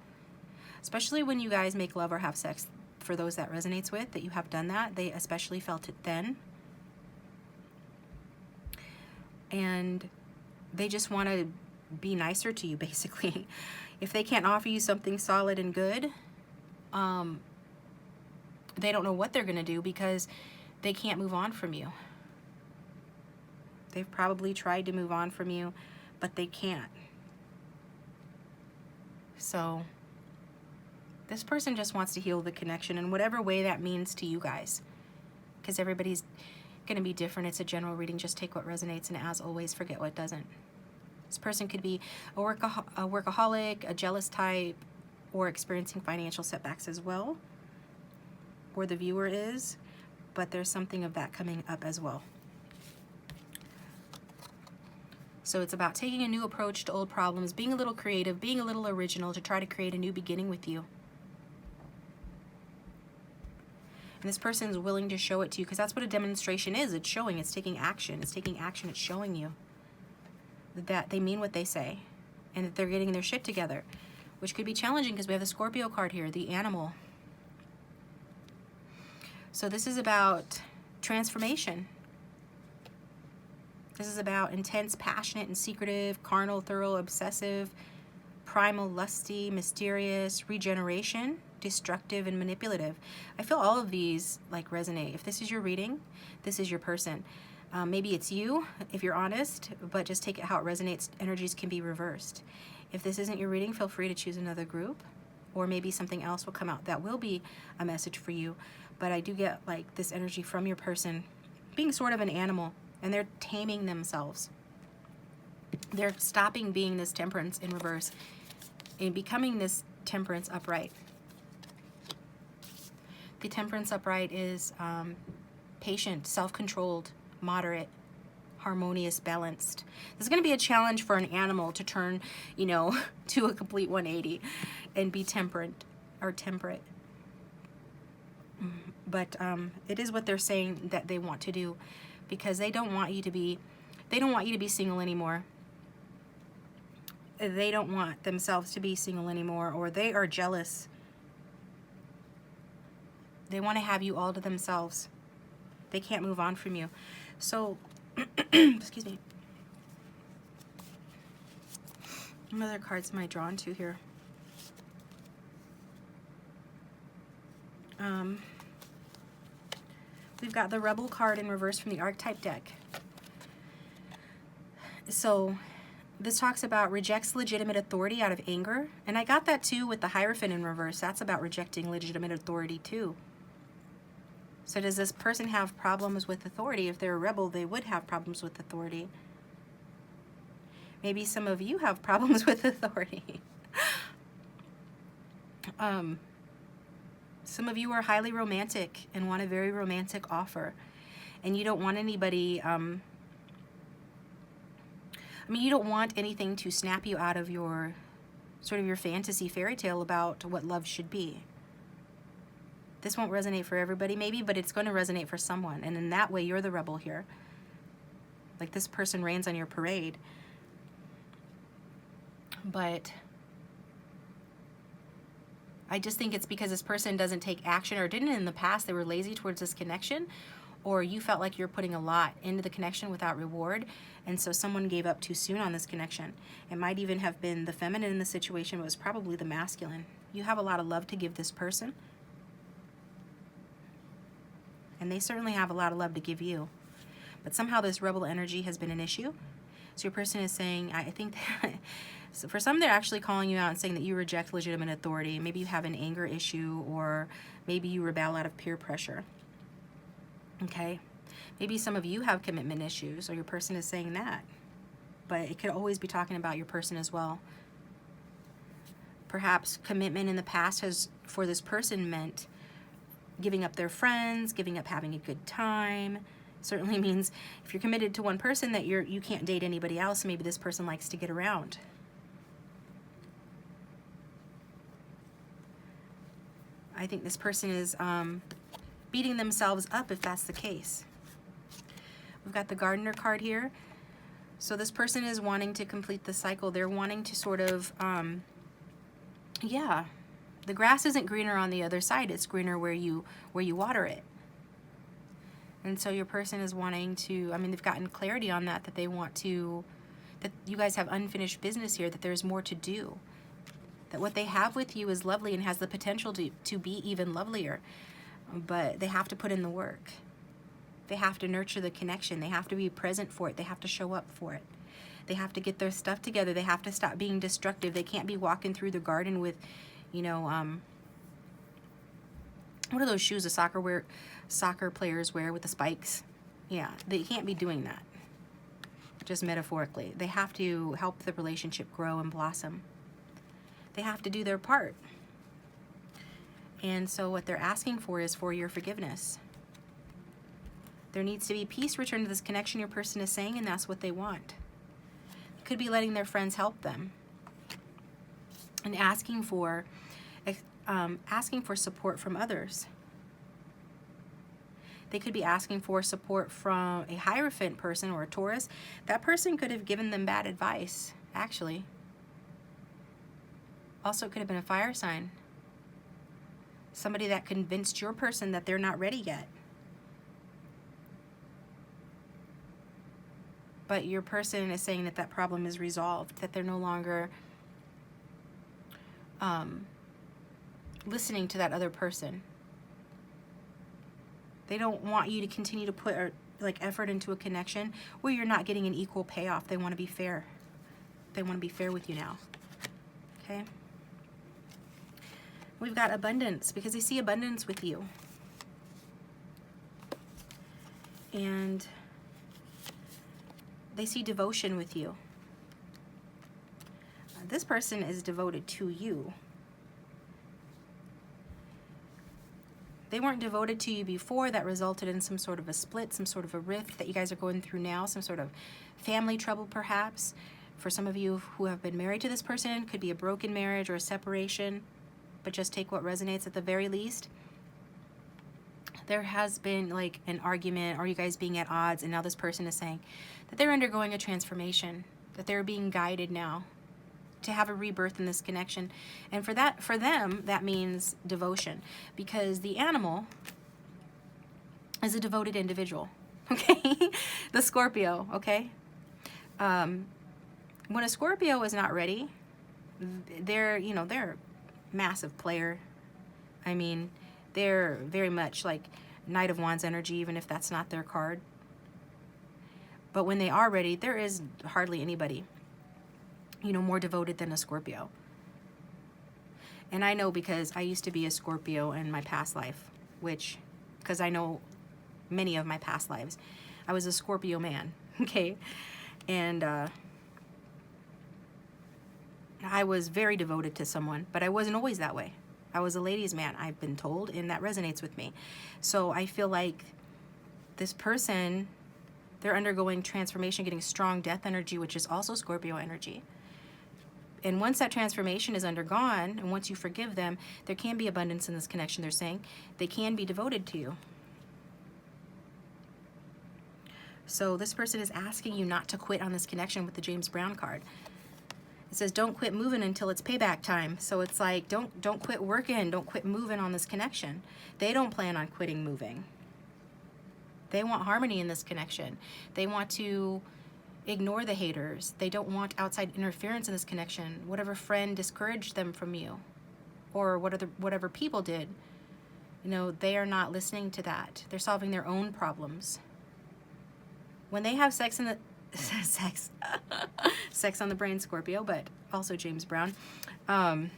Speaker 1: Especially when you guys make love or have sex, for those that resonates with, that you have done that, they especially felt it then. And they just want to be nicer to you, basically. If they can't offer you something solid and good, they don't know what they're going to do because they can't move on from you. They've probably tried to move on from you, but they can't. So this person just wants to heal the connection in whatever way that means to you guys, because everybody's going to be different. It's a general reading. Just take what resonates, and as always, forget what doesn't. This person could be a workaholic, a jealous type, or experiencing financial setbacks as well, or the viewer is, but there's something of that coming up as well. So it's about taking a new approach to old problems, being a little creative, being a little original to try to create a new beginning with you. And this person is willing to show it to you, because that's what a demonstration is. It's showing, it's taking action. It's taking action, it's showing you that they mean what they say and that they're getting their shit together, which could be challenging because we have the Scorpio card here, the animal. So this is about transformation. This is about intense, passionate, and secretive, carnal, thorough, obsessive, primal, lusty, mysterious, regeneration, destructive, and manipulative. I feel all of these like resonate. If this is your reading, this is your person. Maybe it's you, if you're honest, but just take it how it resonates. Energies can be reversed. If this isn't your reading, feel free to choose another group, or maybe something else will come out that will be a message for you. But I do get like this energy from your person being sort of an animal, and they're taming themselves. They're stopping being this temperance in reverse and becoming this temperance upright. The temperance upright is patient, self-controlled, moderate, harmonious, balanced. This is going to be a challenge for an animal to turn, you know, to a complete 180 and be temperate or temperate. But it is what they're saying that they want to do, because they don't want you to be single anymore. They don't want themselves to be single anymore, or they are jealous. They want to have you all to themselves. They can't move on from you. So, excuse me. What other cards am I drawn to here? We've got the Rebel card in reverse from the Archetype deck. So this talks about rejects legitimate authority out of anger. And I got that too with the Hierophant in reverse. That's about rejecting legitimate authority too. So does this person have problems with authority? If they're a rebel, they would have problems with authority. Maybe some of you have problems with authority. Some of you are highly romantic and want a very romantic offer. And you don't want anybody, you don't want anything to snap you out of your, sort of your fantasy fairy tale about what love should be. This won't resonate for everybody maybe, but it's going to resonate for someone. And in that way, you're the rebel here. Like this person rains on your parade. But I just think it's because this person doesn't take action, or didn't in the past. They were lazy towards this connection, or you felt like you're putting a lot into the connection without reward, and so someone gave up too soon on this connection. It might even have been the feminine in the situation, but it was probably the masculine. You have a lot of love to give this person, and they certainly have a lot of love to give you. But somehow this rebel energy has been an issue. So your person is saying, I think that so for some, they're actually calling you out and saying that you reject legitimate authority. Maybe you have an anger issue, or maybe you rebel out of peer pressure. Okay? Maybe some of you have commitment issues, or your person is saying that. but it could always be talking about your person as well. Perhaps commitment in the past has, for this person, meant giving up their friends, giving up having a good time. Certainly means if you're committed to one person that you can't date anybody else. Maybe this person likes to get around. I think this person is beating themselves up if that's the case. We've got the Gardener card here. So this person is wanting to complete the cycle. They're wanting to sort of, yeah, the grass isn't greener on the other side. It's greener where you water it. And so your person is wanting to, I mean, they've gotten clarity on that they want to, that you guys have unfinished business here, that there's more to do. That what they have with you is lovely and has the potential to be even lovelier. But they have to put in the work. They have to nurture the connection. They have to be present for it. They have to show up for it. They have to get their stuff together. They have to stop being destructive. They can't be walking through the garden with, you know, what are those shoes the soccer players wear with the spikes? Yeah, they can't be doing that. Just metaphorically. They have to help the relationship grow and blossom. They have to do their part. And so what they're asking for is for your forgiveness. There needs to be peace returned to this connection your person is saying, and that's what they want. It could be letting their friends help them. And asking for support from others. They could be asking for support from a Hierophant person or a Taurus. That person could have given them bad advice, actually. Also, it could have been a fire sign. Somebody that convinced your person that they're not ready yet. But your person is saying that that problem is resolved, that they're no longer listening to that other person. They don't want you to continue to put like effort into a connection where you're not getting an equal payoff. They want to be fair. They want to be fair with you now. Okay? We've got abundance because they see abundance with you. And they see devotion with you. This person is devoted to you. They weren't devoted to you before. That resulted in some sort of a split, some sort of a rift that you guys are going through now, some sort of family trouble perhaps. For some of you who have been married to this person, could be a broken marriage or a separation, but just take what resonates at the very least. There has been like an argument or you guys being at odds, and now this person is saying that they're undergoing a transformation, that they're being guided now to have a rebirth in this connection. And for them, that means devotion, because the animal is a devoted individual, okay? The Scorpio, okay? When a Scorpio is not ready, they're a massive player. I mean, they're very much like Knight of Wands energy, even if that's not their card. But when they are ready, there is hardly anybody, more devoted than a Scorpio. And I know because I used to be a Scorpio in my past life, because I know many of my past lives. I was a Scorpio man, okay? And I was very devoted to someone, but I wasn't always that way. I was a ladies' man, I've been told, and that resonates with me. So I feel like this person, they're undergoing transformation, getting strong death energy, which is also Scorpio energy. And once that transformation is undergone, and once you forgive them, there can be abundance in this connection, they're saying. They can be devoted to you. So this person is asking you not to quit on this connection with the James Brown card. It says, don't quit moving until it's payback time. So it's like, don't quit working, don't quit moving on this connection. They don't plan on quitting moving. They want harmony in this connection. They want to ignore the haters. They don't want outside interference in this connection. Whatever friend discouraged them from you, or whatever people did, they are not listening to that. They're solving their own problems. When they have sex sex on the brain, Scorpio, but also James Brown. When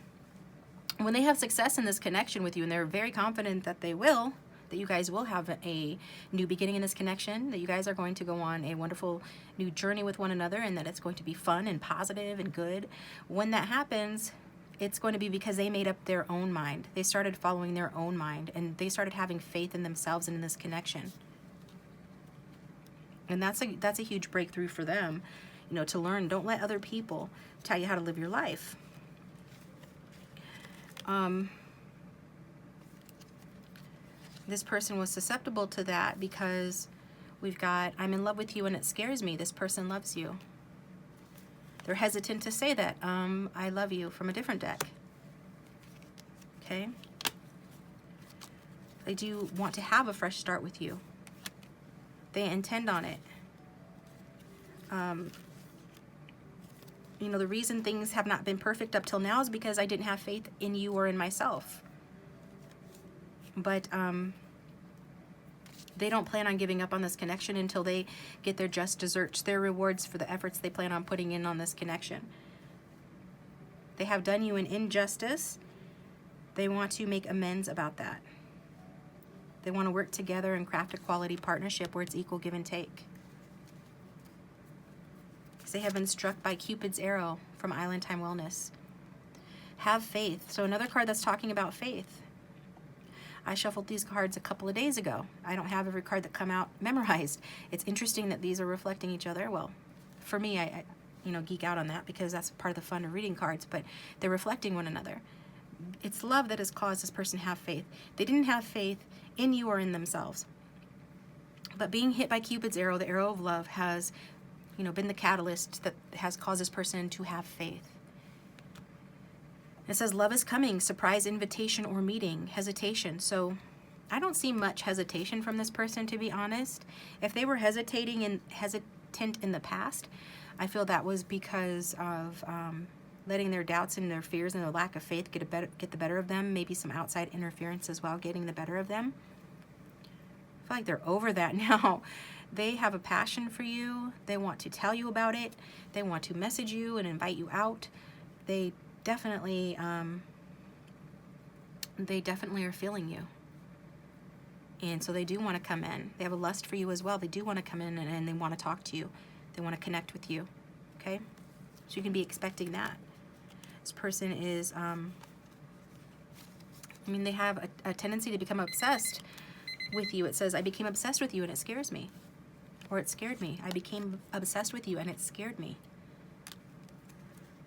Speaker 1: they have success in this connection with you, and they're very confident that they will, that you guys will have a new beginning in this connection, that you guys are going to go on a wonderful new journey with one another, and that it's going to be fun and positive and good. When that happens, it's going to be because they made up their own mind. They started following their own mind, and they started having faith in themselves and in this connection. And that's a huge breakthrough for them, you know, to learn. Don't let other people tell you how to live your life. This person was susceptible to that because we've got, I'm in love with you and it scares me. This person loves you. They're hesitant to say that, I love you, from a different deck. Okay? They do want to have a fresh start with you. They intend on it. You know, the reason things have not been perfect up till now is because I didn't have faith in you or in myself. But they don't plan on giving up on this connection until they get their just desserts, their rewards for the efforts they plan on putting in on this connection. They have done you an injustice. They want to make amends about that. They want to work together and craft a quality partnership where it's equal give and take. Because they have been struck by Cupid's arrow from Island Time Wellness. Have faith. So another card that's talking about faith. I shuffled these cards a couple of days ago. I don't have every card that come out memorized. It's interesting that these are reflecting each other. Well, for me, I you know, geek out on that because that's part of the fun of reading cards, but they're reflecting one another. It's love that has caused this person to have faith. They didn't have faith in you or in themselves. But being hit by Cupid's arrow, the arrow of love, has, you know, been the catalyst that has caused this person to have faith. It says love is coming, surprise invitation or meeting, hesitation. So I don't see much hesitation from this person, to be honest. If they were hesitating and hesitant in the past, I feel that was because of letting their doubts and their fears and their lack of faith get the better of them. Maybe some outside interference as well getting the better of them. I feel like they're over that now. They have a passion for you. They want to tell you about it. They want to message you and invite you out. They definitely are feeling you. And so they do want to come in. They have a lust for you as well. They do want to come in and they want to talk to you. They want to connect with you. Okay? So you can be expecting that. This person is, I mean, they have a tendency to become obsessed with you. It says, I became obsessed with you and it scares me. Or it scared me. I became obsessed with you and it scared me.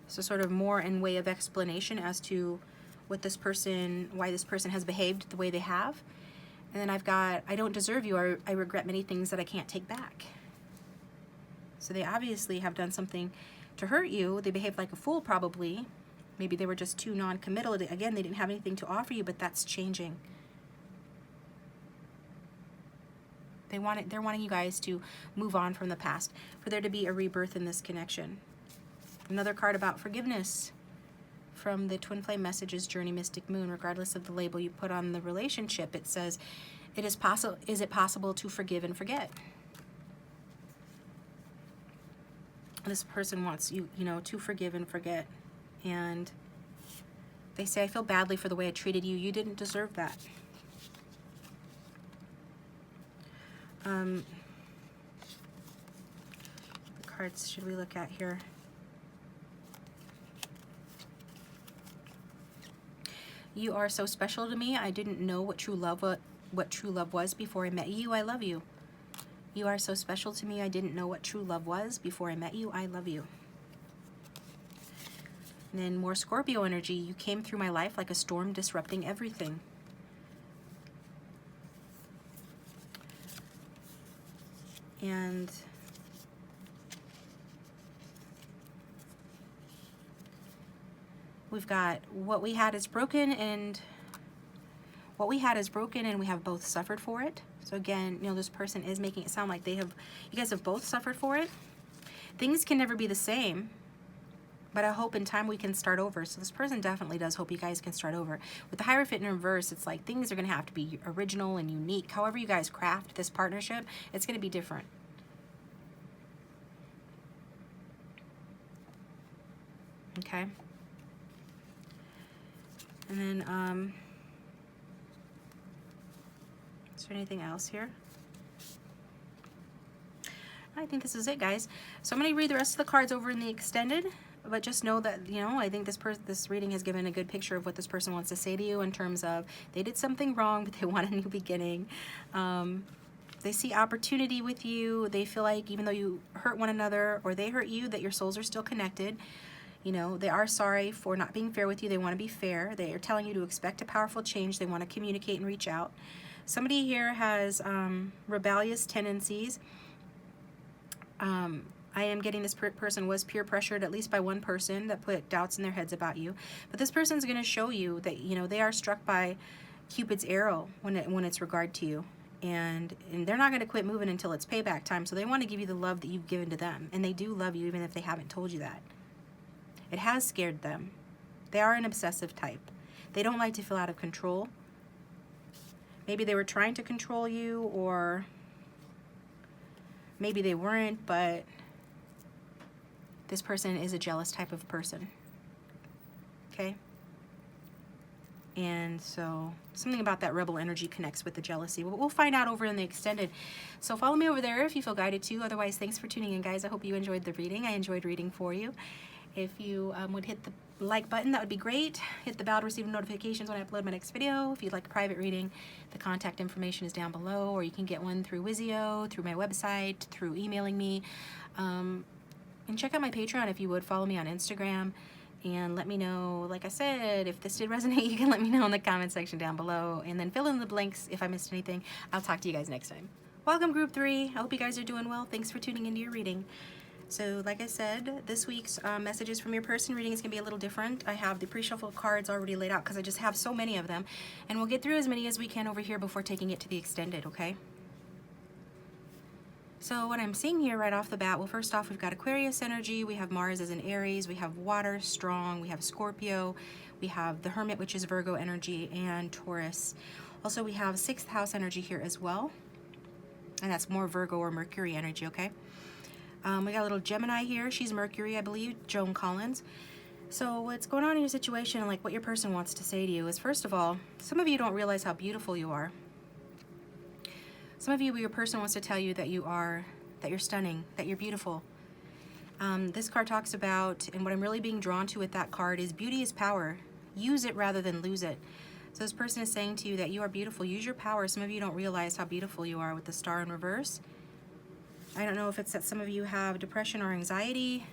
Speaker 1: So sort of more in way of explanation as to what this person, why this person has behaved the way they have. And then I've got, I don't deserve you. I regret many things that I can't take back. So they obviously have done something to hurt you. They behaved like a fool probably. Maybe they were just too non-committal. Again, they didn't have anything to offer you, but that's changing. They're wanting you guys to move on from the past, for there to be a rebirth in this connection. Another card about forgiveness from the Twin Flame Messages Journey Mystic Moon. Regardless of the label you put on the relationship, it says, is it possible to forgive and forget? This person wants you, to forgive and forget. And they say, I feel badly for the way I treated you. You didn't deserve that. What cards should we look at here? You are so special to me. I didn't know what true love was before I met you. I love you. You are so special to me. I didn't know what true love was before I met you. I love you. And then more Scorpio energy. You came through my life like a storm, disrupting everything. And we've got what we had is broken, and we have both suffered for it. So again, this person is making it sound like you guys have both suffered for it. Things can never be the same, but I hope in time we can start over. So this person definitely does hope you guys can start over. With the Hierophant in reverse, it's like things are going to have to be original and unique. However you guys craft this partnership, it's going to be different. Okay. And then let's Is there anything else here? I think this is it, guys. So I'm going to read the rest of the cards over in the extended, but just know that, you know, I think this reading has given a good picture of what this person wants to say to you in terms of they did something wrong, but they want a new beginning. They see opportunity with you. They feel like even though you hurt one another or they hurt you, that your souls are still connected. You know, they are sorry for not being fair with you. They want to be fair. They are telling you to expect a powerful change. They want to communicate and reach out. Somebody here has rebellious tendencies. I am getting this person was peer pressured at least by one person that put doubts in their heads about you. But this person's going to show you that, you know, they are struck by Cupid's arrow when it's regard to you. And they're not going to quit moving until it's payback time. So they want to give you the love that you've given to them. And they do love you even if they haven't told you that. It has scared them. They are an obsessive type. They don't like to feel out of control. Maybe they were trying to control you, or maybe they weren't, but this person is a jealous type of person. Okay? And so something about that rebel energy connects with the jealousy. We'll find out over in the extended. So follow me over there if you feel guided to. Otherwise, thanks for tuning in, guys. I hope you enjoyed the reading. I enjoyed reading for you. If you would hit the like button, that would be great. Hit the bell to receive notifications when I upload my next video. If you'd like a private reading, the contact information is down below, or you can get one through Wizio, through my website, through emailing me. And check out my Patreon if you would. Follow me on Instagram. And let me know, like I said, if this did resonate, you can let me know in the comment section down below. And then fill in the blanks if I missed anything. I'll talk to you guys next time. Welcome, Group 3. I hope you guys are doing well. Thanks for tuning into your reading. So, like I said, this week's messages from your person reading is going to be a little different. I have the pre-shuffled cards already laid out because I just have so many of them. And we'll get through as many as we can over here before taking it to the extended, okay? So what I'm seeing here right off the bat, well, first off, we've got Aquarius energy, we have Mars as in Aries, we have water, strong, we have Scorpio, we have the Hermit, which is Virgo energy, and Taurus. Also, we have 6th house energy here as well, and that's more Virgo or Mercury energy, okay? We got a little Gemini here, she's Mercury, I believe, Joan Collins. So what's going on in your situation and like what your person wants to say to you is, first of all, some of you don't realize how beautiful you are. Some of you, your person wants to tell you that that you're stunning, that you're beautiful. This card talks about, and what I'm really being drawn to with that card is beauty is power. Use it rather than lose it. So this person is saying to you that you are beautiful. Use your power. Some of you don't realize how beautiful you are with the star in reverse. I don't know if it's that some of you have depression or anxiety.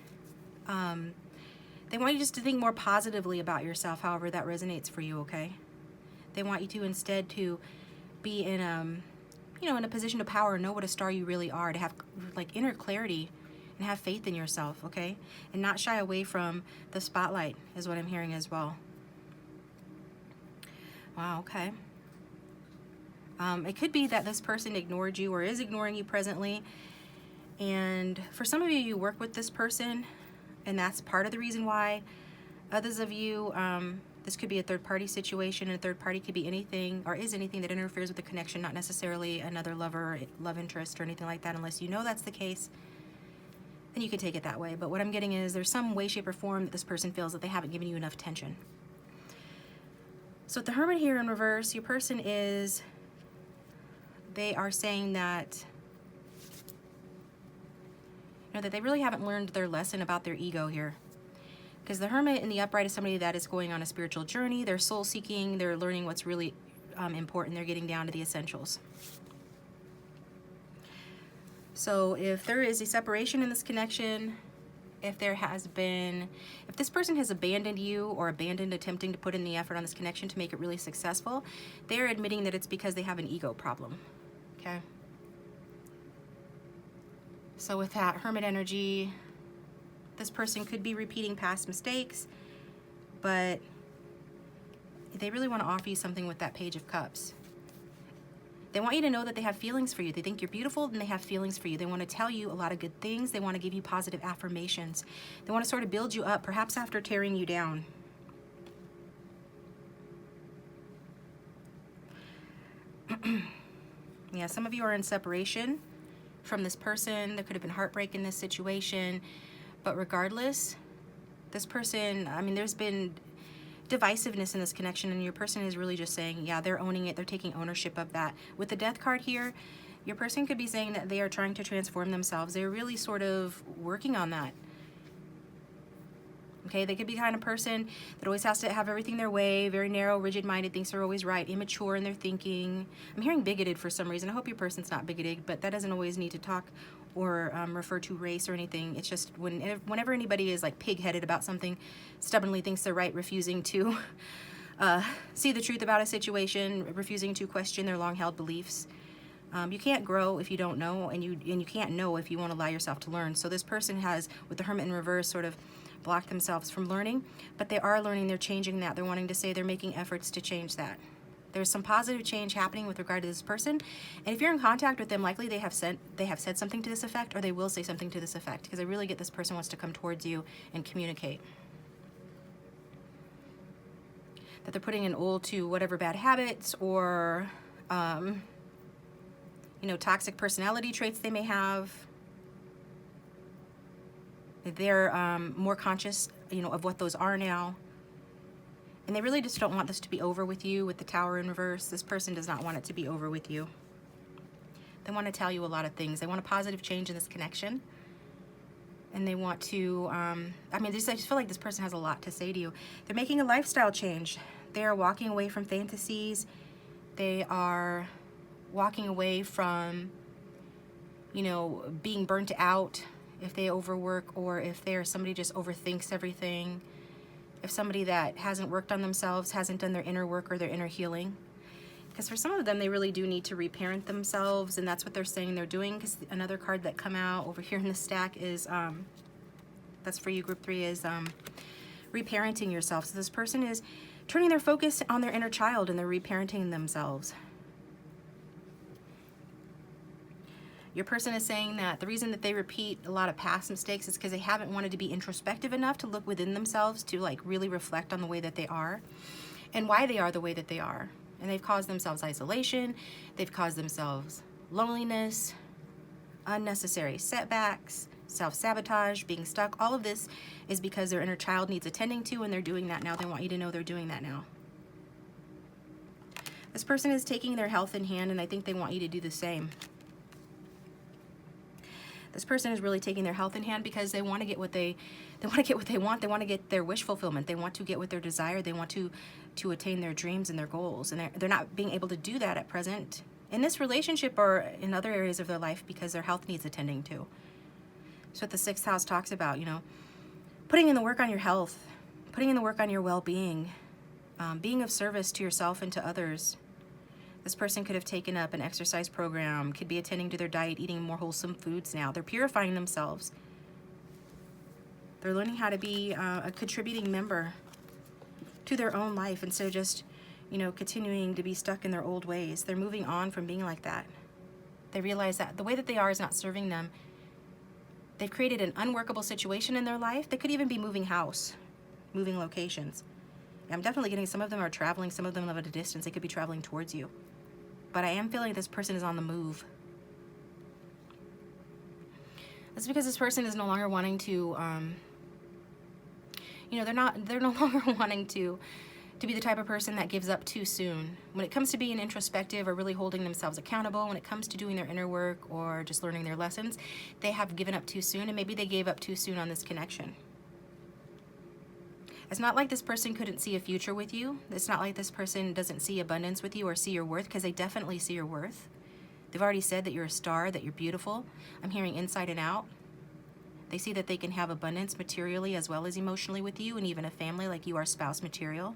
Speaker 1: They want you just to think more positively about yourself, however that resonates for you, okay? They want you to instead to be in in a position of power, know what a star you really are, to have like inner clarity and have faith in yourself, okay? And not shy away from the spotlight is what I'm hearing as well. Wow, okay. It could be that this person ignored you or is ignoring you presently. And for some of you, you work with this person, and that's part of the reason why. Others of you, this could be a third-party situation, and a third party could be anything, or is anything that interferes with the connection, not necessarily another lover, love interest, or anything like that. Unless you know that's the case, then you can take it that way. But what I'm getting is there's some way, shape, or form that this person feels that they haven't given you enough attention. So with the Hermit here in reverse, your person they are saying that, that they really haven't learned their lesson about their ego here. Because the Hermit in the upright is somebody that is going on a spiritual journey. They're soul seeking. They're learning what's really important. They're getting down to the essentials. So if there is a separation in this connection, if this person has abandoned you or abandoned attempting to put in the effort on this connection to make it really successful, they're admitting that it's because they have an ego problem, okay? So with that Hermit energy, this person could be repeating past mistakes, but they really want to offer you something with that Page of Cups. They want you to know that they have feelings for you. They think you're beautiful and they have feelings for you. They want to tell you a lot of good things. They want to give you positive affirmations. They want to sort of build you up, perhaps after tearing you down. Yeah, some of you are in separation from this person. There could have been heartbreak in this situation. But regardless, this person, there's been divisiveness in this connection, and your person is really just saying, yeah, they're owning it, they're taking ownership of that. With the Death card here, your person could be saying that they are trying to transform themselves. They're really sort of working on that. Okay, they could be the kind of person that always has to have everything their way, very narrow, rigid-minded, thinks they're always right, immature in their thinking. I'm hearing bigoted for some reason. I hope your person's not bigoted, but that doesn't always need to talk or refer to race or anything. It's just whenever anybody is like pig-headed about something, stubbornly thinks they're right, refusing to see the truth about a situation, refusing to question their long-held beliefs. You can't grow if you don't know, and you can't know if you won't allow yourself to learn. So this person has, with the Hermit in reverse, sort of blocked themselves from learning, but they are learning, they're changing that. They're wanting to say they're making efforts to change that. There's some positive change happening with regard to this person, and if you're in contact with them, likely they have said something to this effect, or they will say something to this effect, because I really get this person wants to come towards you and communicate. That they're putting an hold to whatever bad habits or you know, toxic personality traits they may have. They're more conscious, you know, of what those are now. And they really just don't want this to be over with you. With the Tower in reverse, this person does not want it to be over with you. They want to tell you a lot of things. They want a positive change in this connection. And they want to, I just feel like this person has a lot to say to you. They're making a lifestyle change. They are walking away from fantasies. They are walking away from, you know, being burnt out if they overwork, or if they're somebody just overthinks everything. If somebody that hasn't worked on themselves, hasn't done their inner work or their inner healing. Because for some of them, they really do need to reparent themselves, and that's what they're saying they're doing. Because another card that come out over here in the stack is, that's for you, group 3, is reparenting yourself. So this person is turning their focus on their inner child, and they're reparenting themselves. Your person is saying that the reason that they repeat a lot of past mistakes is because they haven't wanted to be introspective enough to look within themselves, to like really reflect on the way that they are and why they are the way that they are. And they've caused themselves isolation, they've caused themselves loneliness, unnecessary setbacks, self-sabotage, being stuck. All of this is because their inner child needs attending to, and they're doing that now. They want you to know they're doing that now. This person is taking their health in hand, and I think they want you to do the same. This person is really taking their health in hand because they want to get what they want. They want to get their wish fulfillment. They want to get what their desire. They want to attain their dreams and their goals. And they're not being able to do that at present in this relationship or in other areas of their life because their health needs attending to. So what the 6th house talks about, you know, putting in the work on your health, putting in the work on your well-being, being of service to yourself and to others. This person could have taken up an exercise program, could be attending to their diet, eating more wholesome foods now. They're purifying themselves. They're learning how to be a contributing member to their own life instead of just, you know, continuing to be stuck in their old ways. They're moving on from being like that. They realize that the way that they are is not serving them. They've created an unworkable situation in their life. They could even be moving house, moving locations. I'm definitely getting some of them are traveling, some of them live at a distance. They could be traveling towards you. But I am feeling this person is on the move. That's because this person is no longer wanting to, you know, they're no longer wanting to be the type of person that gives up too soon. When it comes to being introspective or really holding themselves accountable, when it comes to doing their inner work or just learning their lessons, they have given up too soon, and maybe they gave up too soon on this connection. It's not like this person couldn't see a future with you. It's not like this person doesn't see abundance with you or see your worth, because they definitely see your worth. They've already said that you're a star, that you're beautiful. I'm hearing inside and out. They see that they can have abundance materially as well as emotionally with you, and even a family, like you are spouse material.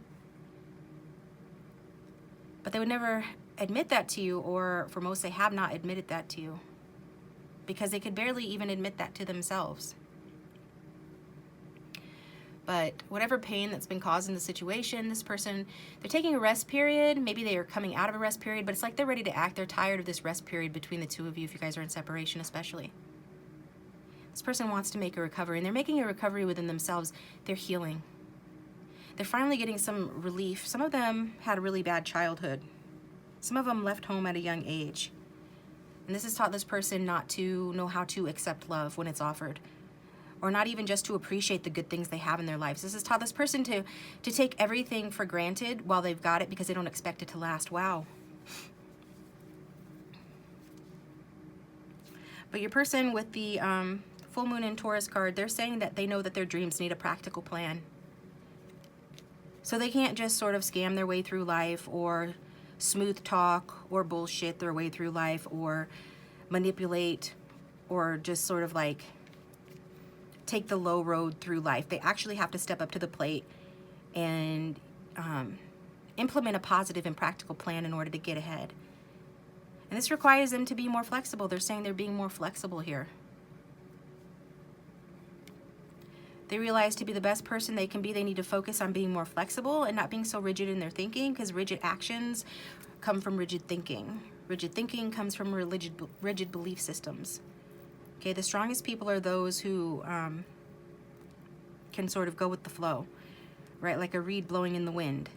Speaker 1: But they would never admit that to you, or for most, they have not admitted that to you, because they could barely even admit that to themselves. But whatever pain that's been caused in the situation, this person, they're taking a rest period. Maybe they are coming out of a rest period, but it's like they're ready to act. They're tired of this rest period between the two of you, if you guys are in separation especially. This person wants to make a recovery, and they're making a recovery within themselves. They're healing. They're finally getting some relief. Some of them had a really bad childhood. Some of them left home at a young age. And this has taught this person not to know how to accept love when it's offered. or not even just to appreciate the good things they have in their lives. This has taught this person to take everything for granted while they've got it because they don't expect it to last. Wow. But your person with the full moon and Taurus card, they're saying that they know that their dreams need a practical plan. So they can't just sort of scam their way through life or smooth talk or bullshit their way through life or manipulate or just sort of like take the low road through life. They actually have to step up to the plate and implement a positive and practical plan in order to get ahead. And this requires them to be more flexible. They're saying they're being more flexible here. They realize to be the best person they can be, they need to focus on being more flexible and not being so rigid in their thinking, because rigid actions come from rigid thinking. Rigid thinking comes from rigid belief systems. Okay, the strongest people are those who can sort of go with the flow, right? Like a reed blowing in the wind.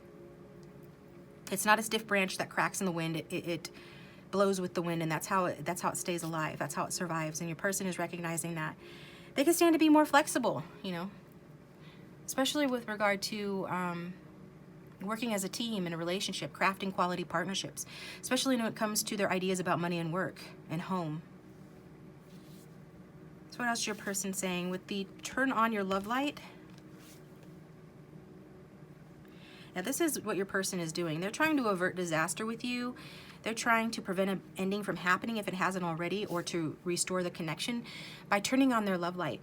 Speaker 1: It's not a stiff branch that cracks in the wind. It blows with the wind, and that's how it stays alive. That's how it survives. And your person is recognizing that they can stand to be more flexible, you know, especially with regard to working as a team in a relationship, crafting quality partnerships, especially when it comes to their ideas about money and work and home. So what else is your person saying? With the turn on your love light. Now this is what your person is doing. They're trying to avert disaster with you. They're trying to prevent an ending from happening if it hasn't already, or to restore the connection by turning on their love light.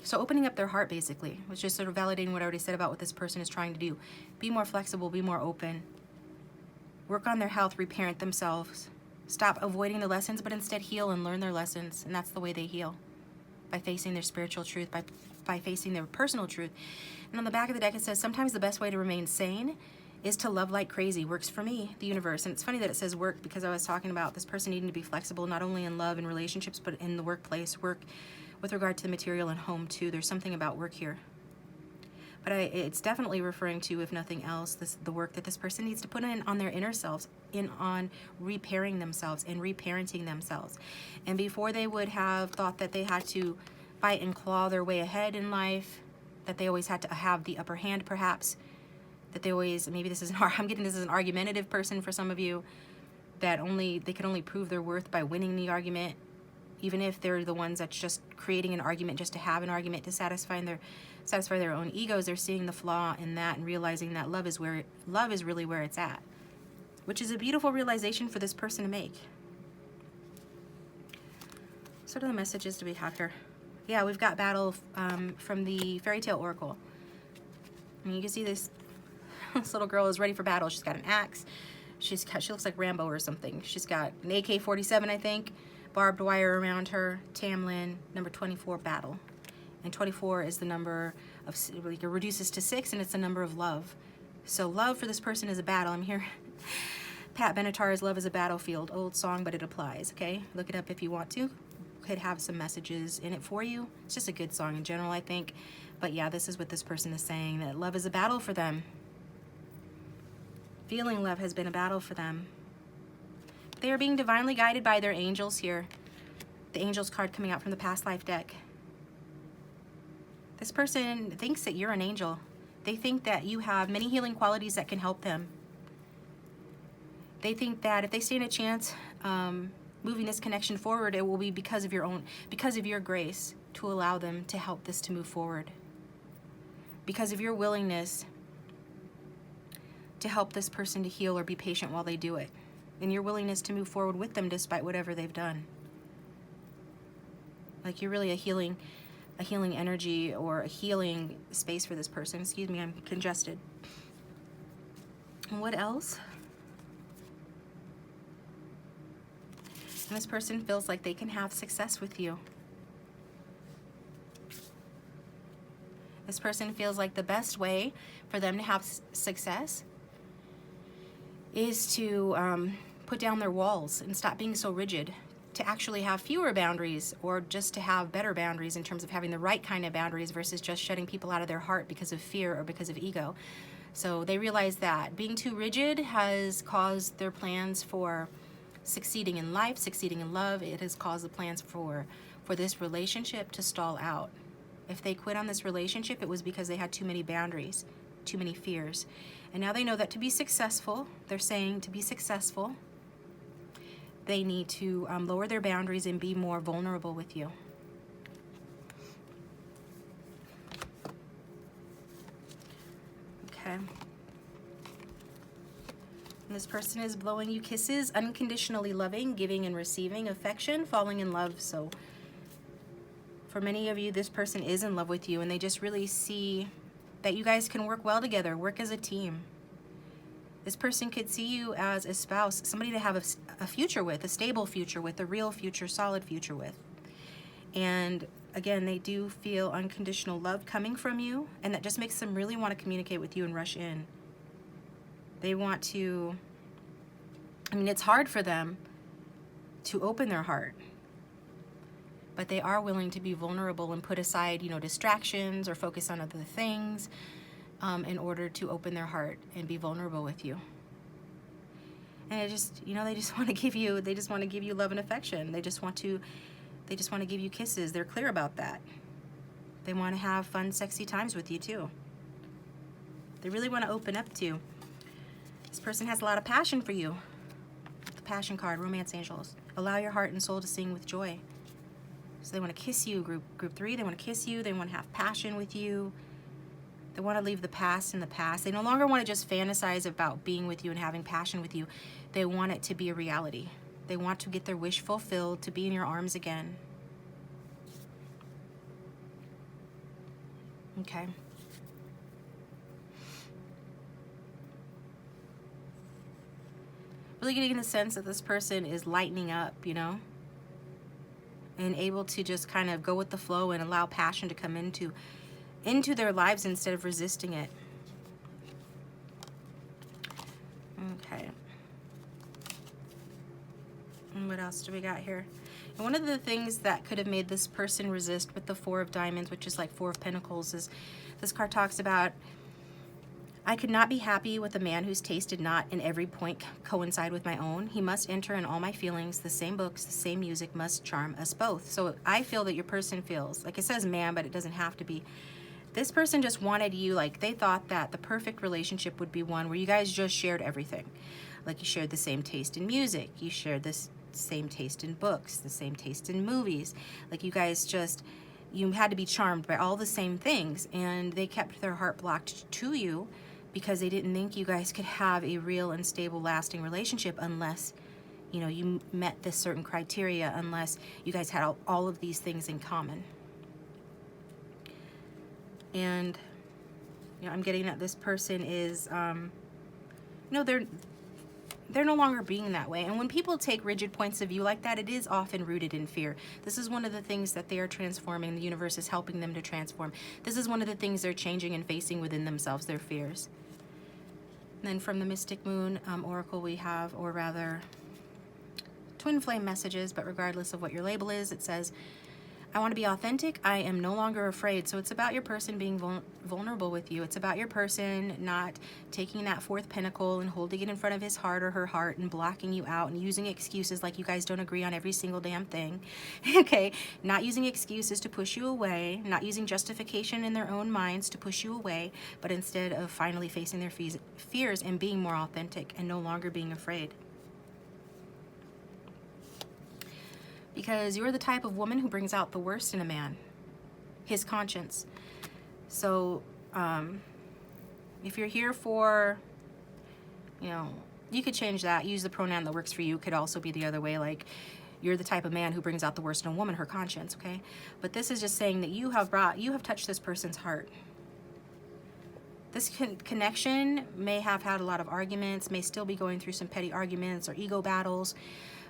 Speaker 1: So opening up their heart, basically, was just sort of validating what I already said about what this person is trying to do. Be more flexible, be more open. Work on their health, reparent themselves. Stop avoiding the lessons, but instead heal and learn their lessons. And that's the way they heal, by facing their spiritual truth, by facing their personal truth. And on the back of the deck it says, sometimes the best way to remain sane is to love like crazy. Works for me, the universe. And it's funny that it says work, because I was talking about this person needing to be flexible, not only in love and relationships, but in the workplace, work with regard to the material and home too. There's something about work here. But it's definitely referring to, if nothing else, the work that this person needs to put in on their inner selves, on repairing themselves and reparenting themselves. And before they would have thought that they had to fight and claw their way ahead in life, that they always had to have the upper hand perhaps, that they always, maybe this is I'm getting this as an argumentative person for some of you, that they can only prove their worth by winning the argument, even if they're the ones that's just creating an argument just to have an argument, to satisfy their own egos. They're seeing the flaw in that and realizing that love is really where it's at, which is a beautiful realization for this person to make. So what are the messages do we have here? Yeah, we've got battle from the Fairy Tale Oracle. I mean, you can see this little girl is ready for battle. She's got an axe. She looks like Rambo or something. She's got an AK-47, I think, barbed wire around her. Tamlin, number 24, battle. And 24 is the number of, like, it reduces to 6, and it's the number of love. So love for this person is a battle. I'm here. Pat Benatar's Love is a Battlefield. Old song, but it applies, okay? Look it up if you want to. Could have some messages in it for you. It's just a good song in general, I think. But yeah, this is what this person is saying, that love is a battle for them. Feeling love has been a battle for them. They are being divinely guided by their angels here. The angels card coming out from the past life deck. This person thinks that you're an angel. They think that you have many healing qualities that can help them. They think that if they stand a chance moving this connection forward, it will be because of your grace to allow them to help this to move forward. Because of your willingness to help this person to heal or be patient while they do it. And your willingness to move forward with them despite whatever they've done. Like you're really a healing energy or a healing space for this person. Excuse me, I'm congested. And what else? And this person feels like they can have success with you. This person feels like the best way for them to have success is to put down their walls and stop being so rigid, to actually have fewer boundaries, or just to have better boundaries in terms of having the right kind of boundaries versus just shutting people out of their heart because of fear or because of ego. So they realize that being too rigid has caused their plans for succeeding in life, succeeding in love. It has caused the plans for for this relationship to stall out. If they quit on this relationship, it was because they had too many boundaries, too many fears. And now they know that to be successful, they're saying to be successful, they need to lower their boundaries and be more vulnerable with you. Okay. And this person is blowing you kisses, unconditionally loving, giving and receiving affection, falling in love. So for many of you, this person is in love with you, and they just really see that you guys can work well together, work as a team. This person could see you as a spouse, somebody to have a future with, a stable future with, a real future, solid future with. And again, they do feel unconditional love coming from you, and that just makes them really want to communicate with you and rush in. They want to, I mean, it's hard for them to open their heart, but they are willing to be vulnerable and put aside, you know, distractions or focus on other things in order to open their heart and be vulnerable with you. And it just, you know, they just want to give you, love and affection. They just want to give you kisses. They're clear about that. They want to have fun, sexy times with you too. They really want to open up to you. This person has a lot of passion for you. The passion card, romance angels. Allow your heart and soul to sing with joy. So they want to kiss you, group 3. They want to kiss you. They want to have passion with you. They want to leave the past in the past. They no longer want to just fantasize about being with you and having passion with you. They want it to be a reality. They want to get their wish fulfilled, to be in your arms again. Okay. Really getting the sense that this person is lightening up, you know, and able to just kind of go with the flow and allow passion to come into their lives instead of resisting it. Okay. And what else do we got here? And one of the things that could have made this person resist with the 4 of diamonds, which is like 4 of pentacles, is this card talks about, I could not be happy with a man whose taste did not in every point coincide with my own. He must enter in all my feelings. The same books, the same music must charm us both. So I feel that your person feels, like it says man, but it doesn't have to be. This person just wanted you, like they thought that the perfect relationship would be one where you guys just shared everything. Like you shared the same taste in music. You shared this same taste in books, the same taste in movies. Like you guys just, you had to be charmed by all the same things, and they kept their heart blocked to you because they didn't think you guys could have a real and stable, lasting relationship unless, you know, you met this certain criteria, unless you guys had all of these things in common. And, you know, I'm getting that this person is, you know, they're no longer being that way. And when people take rigid points of view like that, it is often rooted in fear. This is one of the things that they are transforming. The universe is helping them to transform. This is one of the things they're changing and facing within themselves, their fears. And then from the Mystic Moon Oracle we have, or rather, twin flame messages, but regardless of what your label is, it says, I want to be authentic. I am no longer afraid. So it's about your person being vulnerable with you. It's about your person not taking that 4th pentacle and holding it in front of his heart or her heart and blocking you out and using excuses like you guys don't agree on every single damn thing. Okay, not using excuses to push you away, not using justification in their own minds to push you away, but instead of finally facing their fears and being more authentic and no longer being afraid. Because you're the type of woman who brings out the worst in a man, his conscience. So if you're here for, you know, you could change that, use the pronoun that works for you. It could also be the other way, like you're the type of man who brings out the worst in a woman, her conscience, okay? But this is just saying that you have touched this person's heart. This connection may have had a lot of arguments, may still be going through some petty arguments or ego battles,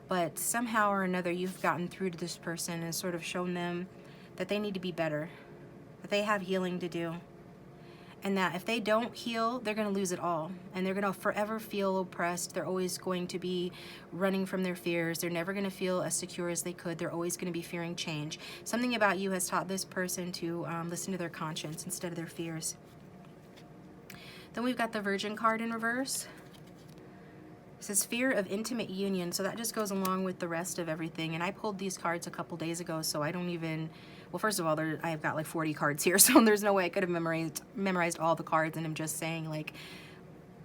Speaker 1: but somehow or another you've gotten through to this person and sort of shown them that they need to be better, that they have healing to do, and that if they don't heal, they're going to lose it all, and they're going to forever feel oppressed. They're always going to be running from their fears. They're never going to feel as secure as they could. They're always going to be fearing change. Something about you has taught this person to listen to their conscience instead of their fears. Then we've got the Virgin card in reverse. says fear of intimate union, so that just goes along with the rest of everything. And I pulled these cards a couple days ago, so I don't even, well, first of all, I've got like 40 cards here, so there's no way I could have memorized all the cards, and I'm just saying like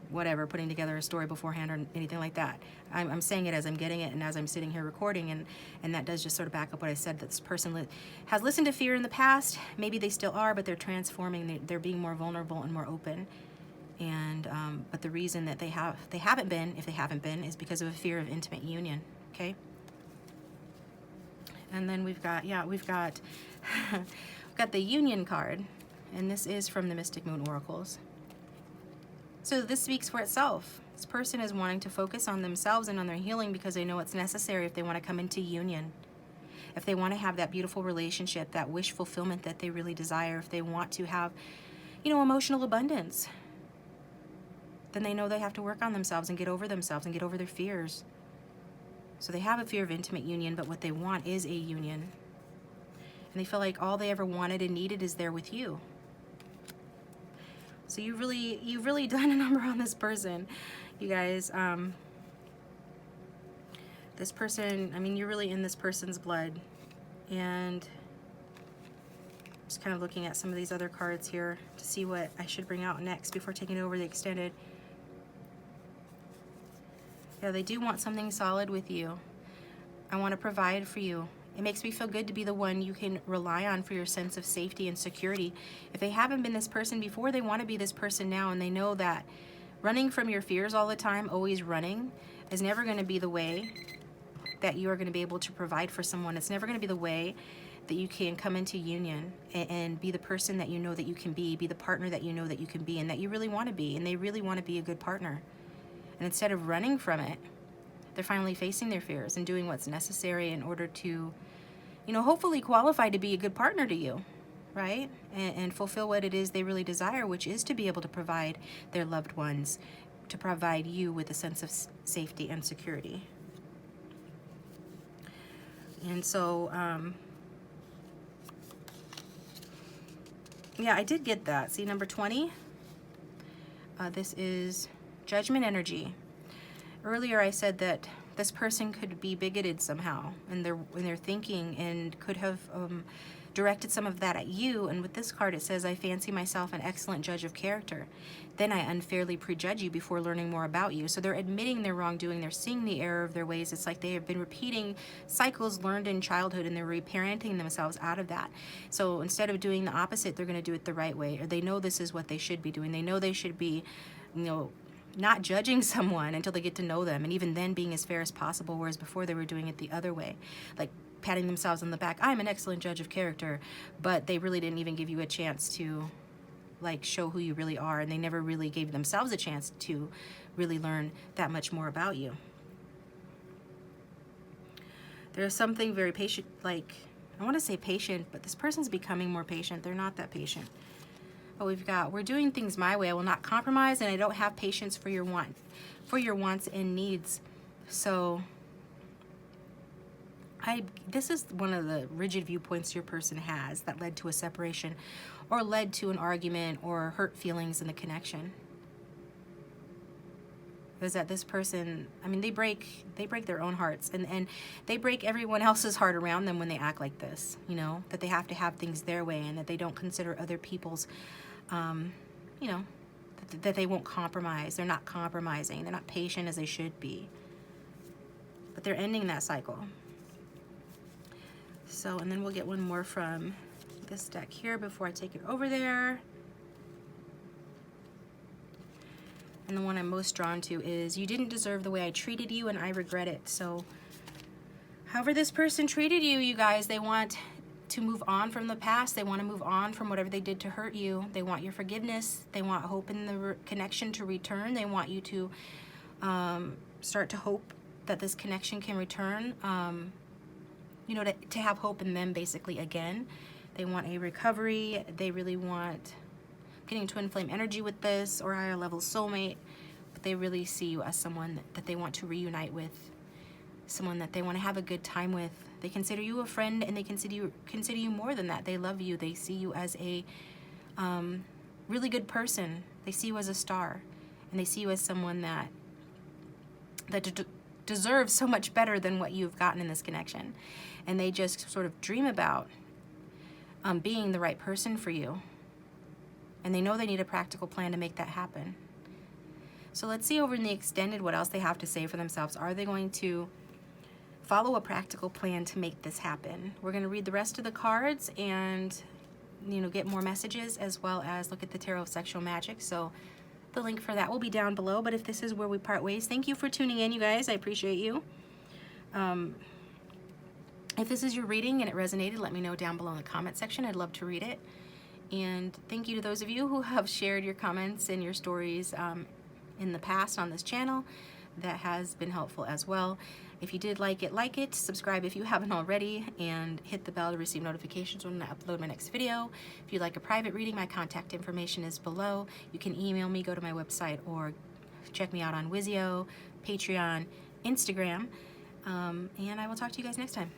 Speaker 1: whatever, putting together a story beforehand or anything like that. I'm saying it as I'm getting it and as I'm sitting here recording, and that does just sort of back up what I said, that this person has listened to fear in the past. Maybe they still are, but they're transforming. They're being more vulnerable and more open. And but the reason that they haven't been, if they haven't been, is because of a fear of intimate union. Okay. And then we've got we've got the Union card, and this is from the Mystic Moon Oracles. So this speaks for itself. This person is wanting to focus on themselves and on their healing because they know it's necessary if they want to come into union. If they want to have that beautiful relationship, that wish fulfillment that they really desire, if they want to have, emotional abundance, then they know they have to work on themselves and get over their fears. So they have a fear of intimate union, but what they want is a union. And they feel like all they ever wanted and needed is there with you. So you've really done a number on this person, you guys. This person, you're really in this person's blood. And just kind of looking at some of these other cards here to see what I should bring out next before taking over the extended. Yeah, they do want something solid with you. I want to provide for you. It makes me feel good to be the one you can rely on for your sense of safety and security. If they haven't been this person before, they want to be this person now, and they know that running from your fears all the time, always running, is never going to be the way that you are going to be able to provide for someone. It's never going to be the way that you can come into union and be the person that you know that you can be the partner that you know that you can be and that you really want to be, and they really want to be a good partner. And instead of running from it, they're finally facing their fears and doing what's necessary in order to, hopefully qualify to be a good partner to you, right? And fulfill what it is they really desire, which is to be able to provide their loved ones, to provide you with a sense of safety and security. And so, yeah, I did get that. See, number 20? This is Judgment energy. Earlier I said that this person could be bigoted somehow in their thinking and could have directed some of that at you. And with this card it says, I fancy myself an excellent judge of character. Then I unfairly prejudge you before learning more about you. So they're admitting their wrongdoing. They're seeing the error of their ways. It's like they have been repeating cycles learned in childhood, and they're reparenting themselves out of that. So instead of doing the opposite, they're going to do it the right way. Or they know this is what they should be doing. They know they should be, not judging someone until they get to know them, and even then being as fair as possible, whereas before they were doing it the other way, like patting themselves on the back. I'm an excellent judge of character, but they really didn't even give you a chance to show who you really are, and they never really gave themselves a chance to really learn that much more about you. There's something very patient, I want to say patient, but this person's becoming more patient. They're not that patient. But we're doing things my way. I will not compromise, and I don't have patience for your wants and needs. So this is one of the rigid viewpoints your person has that led to a separation or led to an argument or hurt feelings in the connection. Is that this person, they break their own hearts, and they break everyone else's heart around them when they act like this, that they have to have things their way, and that they don't consider other people's that they won't compromise. They're not compromising. They're not patient as they should be. But they're ending that cycle. So, and then we'll get one more from this deck here before I take it over there. And the one I'm most drawn to is, you didn't deserve the way I treated you, and I regret it. So, however this person treated you, you guys, they want to move on from the past. They want to move on from whatever they did to hurt you. They want your forgiveness. They want hope in the connection to return. They want you to start to hope that this connection can return, to have hope in them basically again. They want a recovery. They really want getting twin flame energy with this, or higher level soulmate, but they really see you as someone that they want to reunite with, someone that they want to have a good time with. They consider you a friend, and they consider you more than that. They love you. They see you as a really good person. They see you as a star, and they see you as someone that that deserve so much better than what you've gotten in this connection. And they just sort of dream about being the right person for you. And they know they need a practical plan to make that happen. So let's see over in the extended what else they have to say for themselves. Are they going to follow a practical plan to make this happen? We're going to read the rest of the cards and, you know, get more messages, as well as look at the Tarot of Sexual Magic. So the link for that will be down below. But if this is where we part ways, thank you for tuning in, you guys. I appreciate you. If this is your reading and it resonated, let me know down below in the comment section. I'd love to read it. And thank you to those of you who have shared your comments and your stories in the past on this channel. That has been helpful as well. If you did like it, subscribe if you haven't already, and hit the bell to receive notifications when I upload my next video. If you'd like a private reading, my contact information is below. You can email me, go to my website, or check me out on Vizio, Patreon, Instagram, and I will talk to you guys next time.